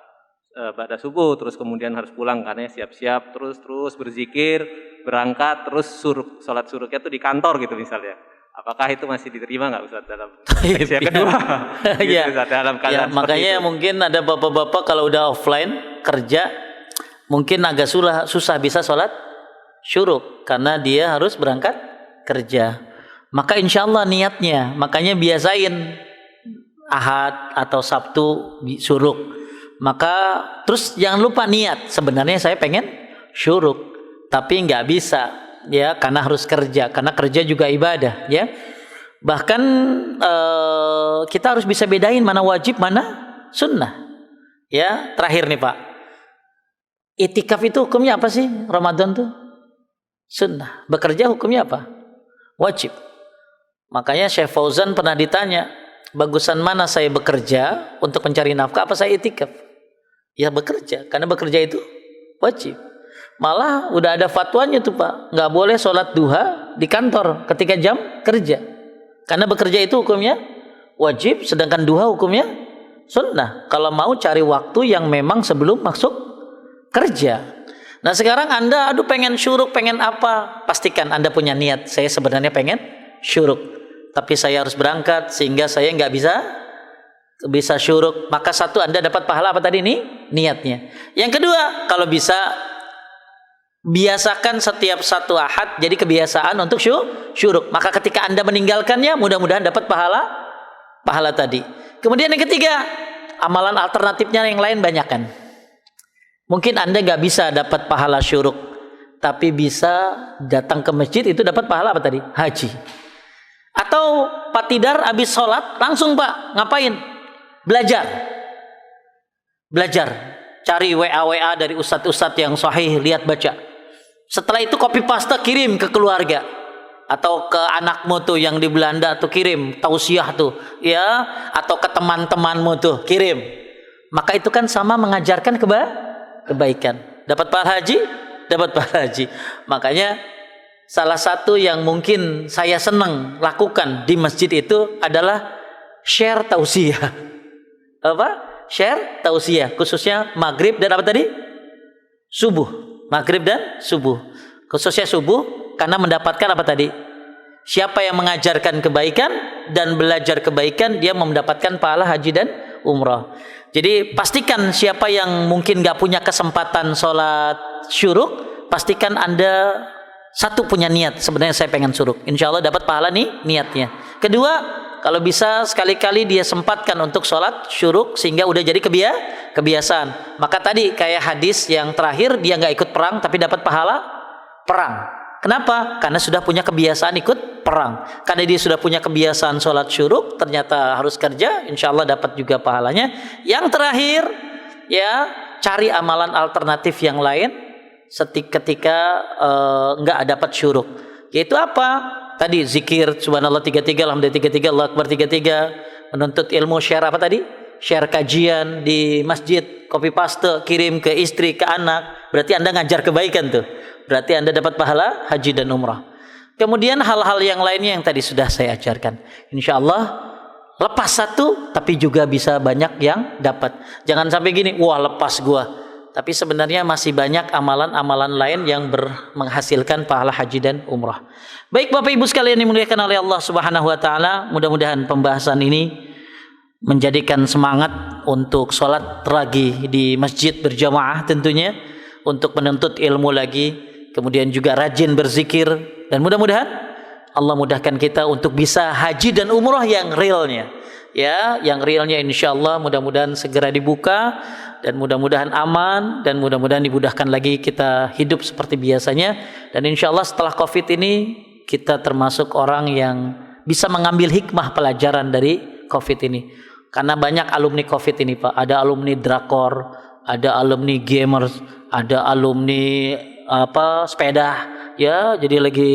ba'da subuh terus kemudian harus pulang karena siap-siap terus berzikir, berangkat terus sholat syuruknya tuh di kantor gitu misalnya. Apakah itu masih diterima nggak Ustadz dalam sesi kedua? Gitu, Ya, Ustadz, dalam keadaan seperti makanya itu. mungkin ada bapak-bapak kalau udah offline kerja mungkin agak susah bisa sholat syuruk karena dia harus berangkat kerja. Maka insya Allah niatnya, makanya biasain Ahad atau Sabtu syuruk. Maka terus jangan lupa niat, sebenarnya saya pengen syuruk tapi nggak bisa ya karena harus kerja, karena kerja juga ibadah ya. Bahkan kita harus bisa bedain mana wajib mana sunnah ya. Terakhir nih Pak, itikaf itu hukumnya apa sih? Ramadan tuh sunnah, bekerja hukumnya apa? Wajib. Makanya Syekh Fauzan pernah ditanya, bagusan mana saya bekerja untuk mencari nafkah apa saya itikaf? Ya bekerja, karena bekerja itu wajib. Malah udah ada fatwanya tuh Pak, nggak boleh sholat duha di kantor ketika jam kerja, karena bekerja itu hukumnya wajib, sedangkan duha hukumnya sunnah. Kalau mau cari waktu yang memang sebelum masuk kerja. Nah sekarang Anda pengen syuruk, pengen apa, pastikan Anda punya niat, saya sebenarnya pengen syuruk tapi saya harus berangkat sehingga saya nggak bisa syuruk. Maka satu, Anda dapat pahala apa tadi nih? Niatnya. Yang kedua, kalau bisa biasakan setiap satu Ahad jadi kebiasaan untuk syuruk. Maka ketika Anda meninggalkannya, mudah-mudahan dapat pahala tadi. Kemudian yang ketiga, amalan alternatifnya yang lain banyak kan. Mungkin Anda nggak bisa dapat pahala syuruk, tapi bisa datang ke masjid itu dapat pahala apa tadi? Haji. Atau Pak Tidar habis sholat langsung Pak ngapain? Belajar, cari WA dari ustadz yang sahih, lihat baca. Setelah itu copy paste kirim ke keluarga atau ke anakmu tuh yang di Belanda tuh kirim tausiah tuh ya, atau ke teman-temanmu tuh kirim. Maka itu kan sama mengajarkan kebaikan. Dapat pahala haji. Makanya salah satu yang mungkin saya senang lakukan di masjid itu adalah share tausiah. Share tausiah, khususnya maghrib dan apa tadi? Subuh. Maghrib dan subuh. Khususnya subuh karena mendapatkan apa tadi? Siapa yang mengajarkan kebaikan dan belajar kebaikan, dia mendapatkan pahala haji dan umrah. Jadi pastikan siapa yang mungkin gak punya kesempatan sholat syuruk, pastikan Anda satu punya niat, sebenarnya saya pengen syuruk, insya Allah dapat pahala nih niatnya. Kedua, kalau bisa sekali-kali dia sempatkan untuk sholat syuruk sehingga udah jadi kebiasaan. Maka tadi kayak hadis yang terakhir, dia gak ikut perang tapi dapat pahala perang. Kenapa? Karena sudah punya kebiasaan ikut perang. Karena dia sudah punya kebiasaan sholat syuruk, ternyata harus kerja, insya Allah dapat juga pahalanya. Yang terakhir, ya cari amalan alternatif yang lain ketika nggak dapat syuruk. Yaitu apa? Tadi zikir subhanallah 33, alhamdulillah 33, Allahu akbar 33, menuntut ilmu, share apa tadi? Share kajian di masjid, copy paste, kirim ke istri, ke anak. Berarti Anda ngajar kebaikan tuh. Berarti Anda dapat pahala haji dan umrah. Kemudian hal-hal yang lainnya yang tadi sudah saya ajarkan. Insya Allah lepas satu, tapi juga bisa banyak yang dapat. Jangan sampai gini, wah lepas gua. Tapi sebenarnya masih banyak amalan-amalan lain yang menghasilkan pahala haji dan umrah. Baik Bapak Ibu sekalian dimuliakan oleh Allah Subhanahu Wa Taala, mudah-mudahan pembahasan ini menjadikan semangat untuk sholat lagi di masjid berjamaah tentunya, untuk menuntut ilmu lagi. Kemudian juga rajin berzikir, dan mudah-mudahan Allah mudahkan kita untuk bisa haji dan umrah yang realnya, ya, yang realnya insya Allah mudah-mudahan segera dibuka, dan mudah-mudahan aman, dan mudah-mudahan dimudahkan lagi kita hidup seperti biasanya. Dan insya Allah setelah COVID ini kita termasuk orang yang bisa mengambil hikmah pelajaran dari COVID ini, karena banyak alumni COVID ini Pak. Ada alumni drakor, ada alumni gamers, ada alumni sepeda, ya, jadi lagi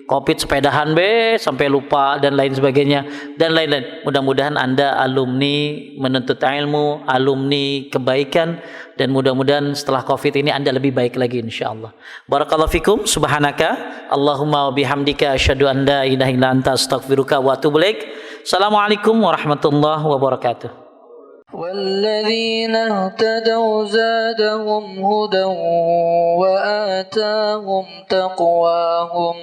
COVID sepedahan sampai lupa dan lain sebagainya dan lain-lain. Mudah-mudahan Anda alumni menuntut ilmu, alumni kebaikan, dan mudah-mudahan setelah COVID ini Anda lebih baik lagi insyaallah. Barakallahu fikum, subhanaka Allahumma wa bihamdika asyhadu an la ilaha illa anta astaghfiruka wa atubu ilaik. Assalamualaikum warahmatullahi wabarakatuh. والذين اهتدوا زادهم هدى وآتاهم تقواهم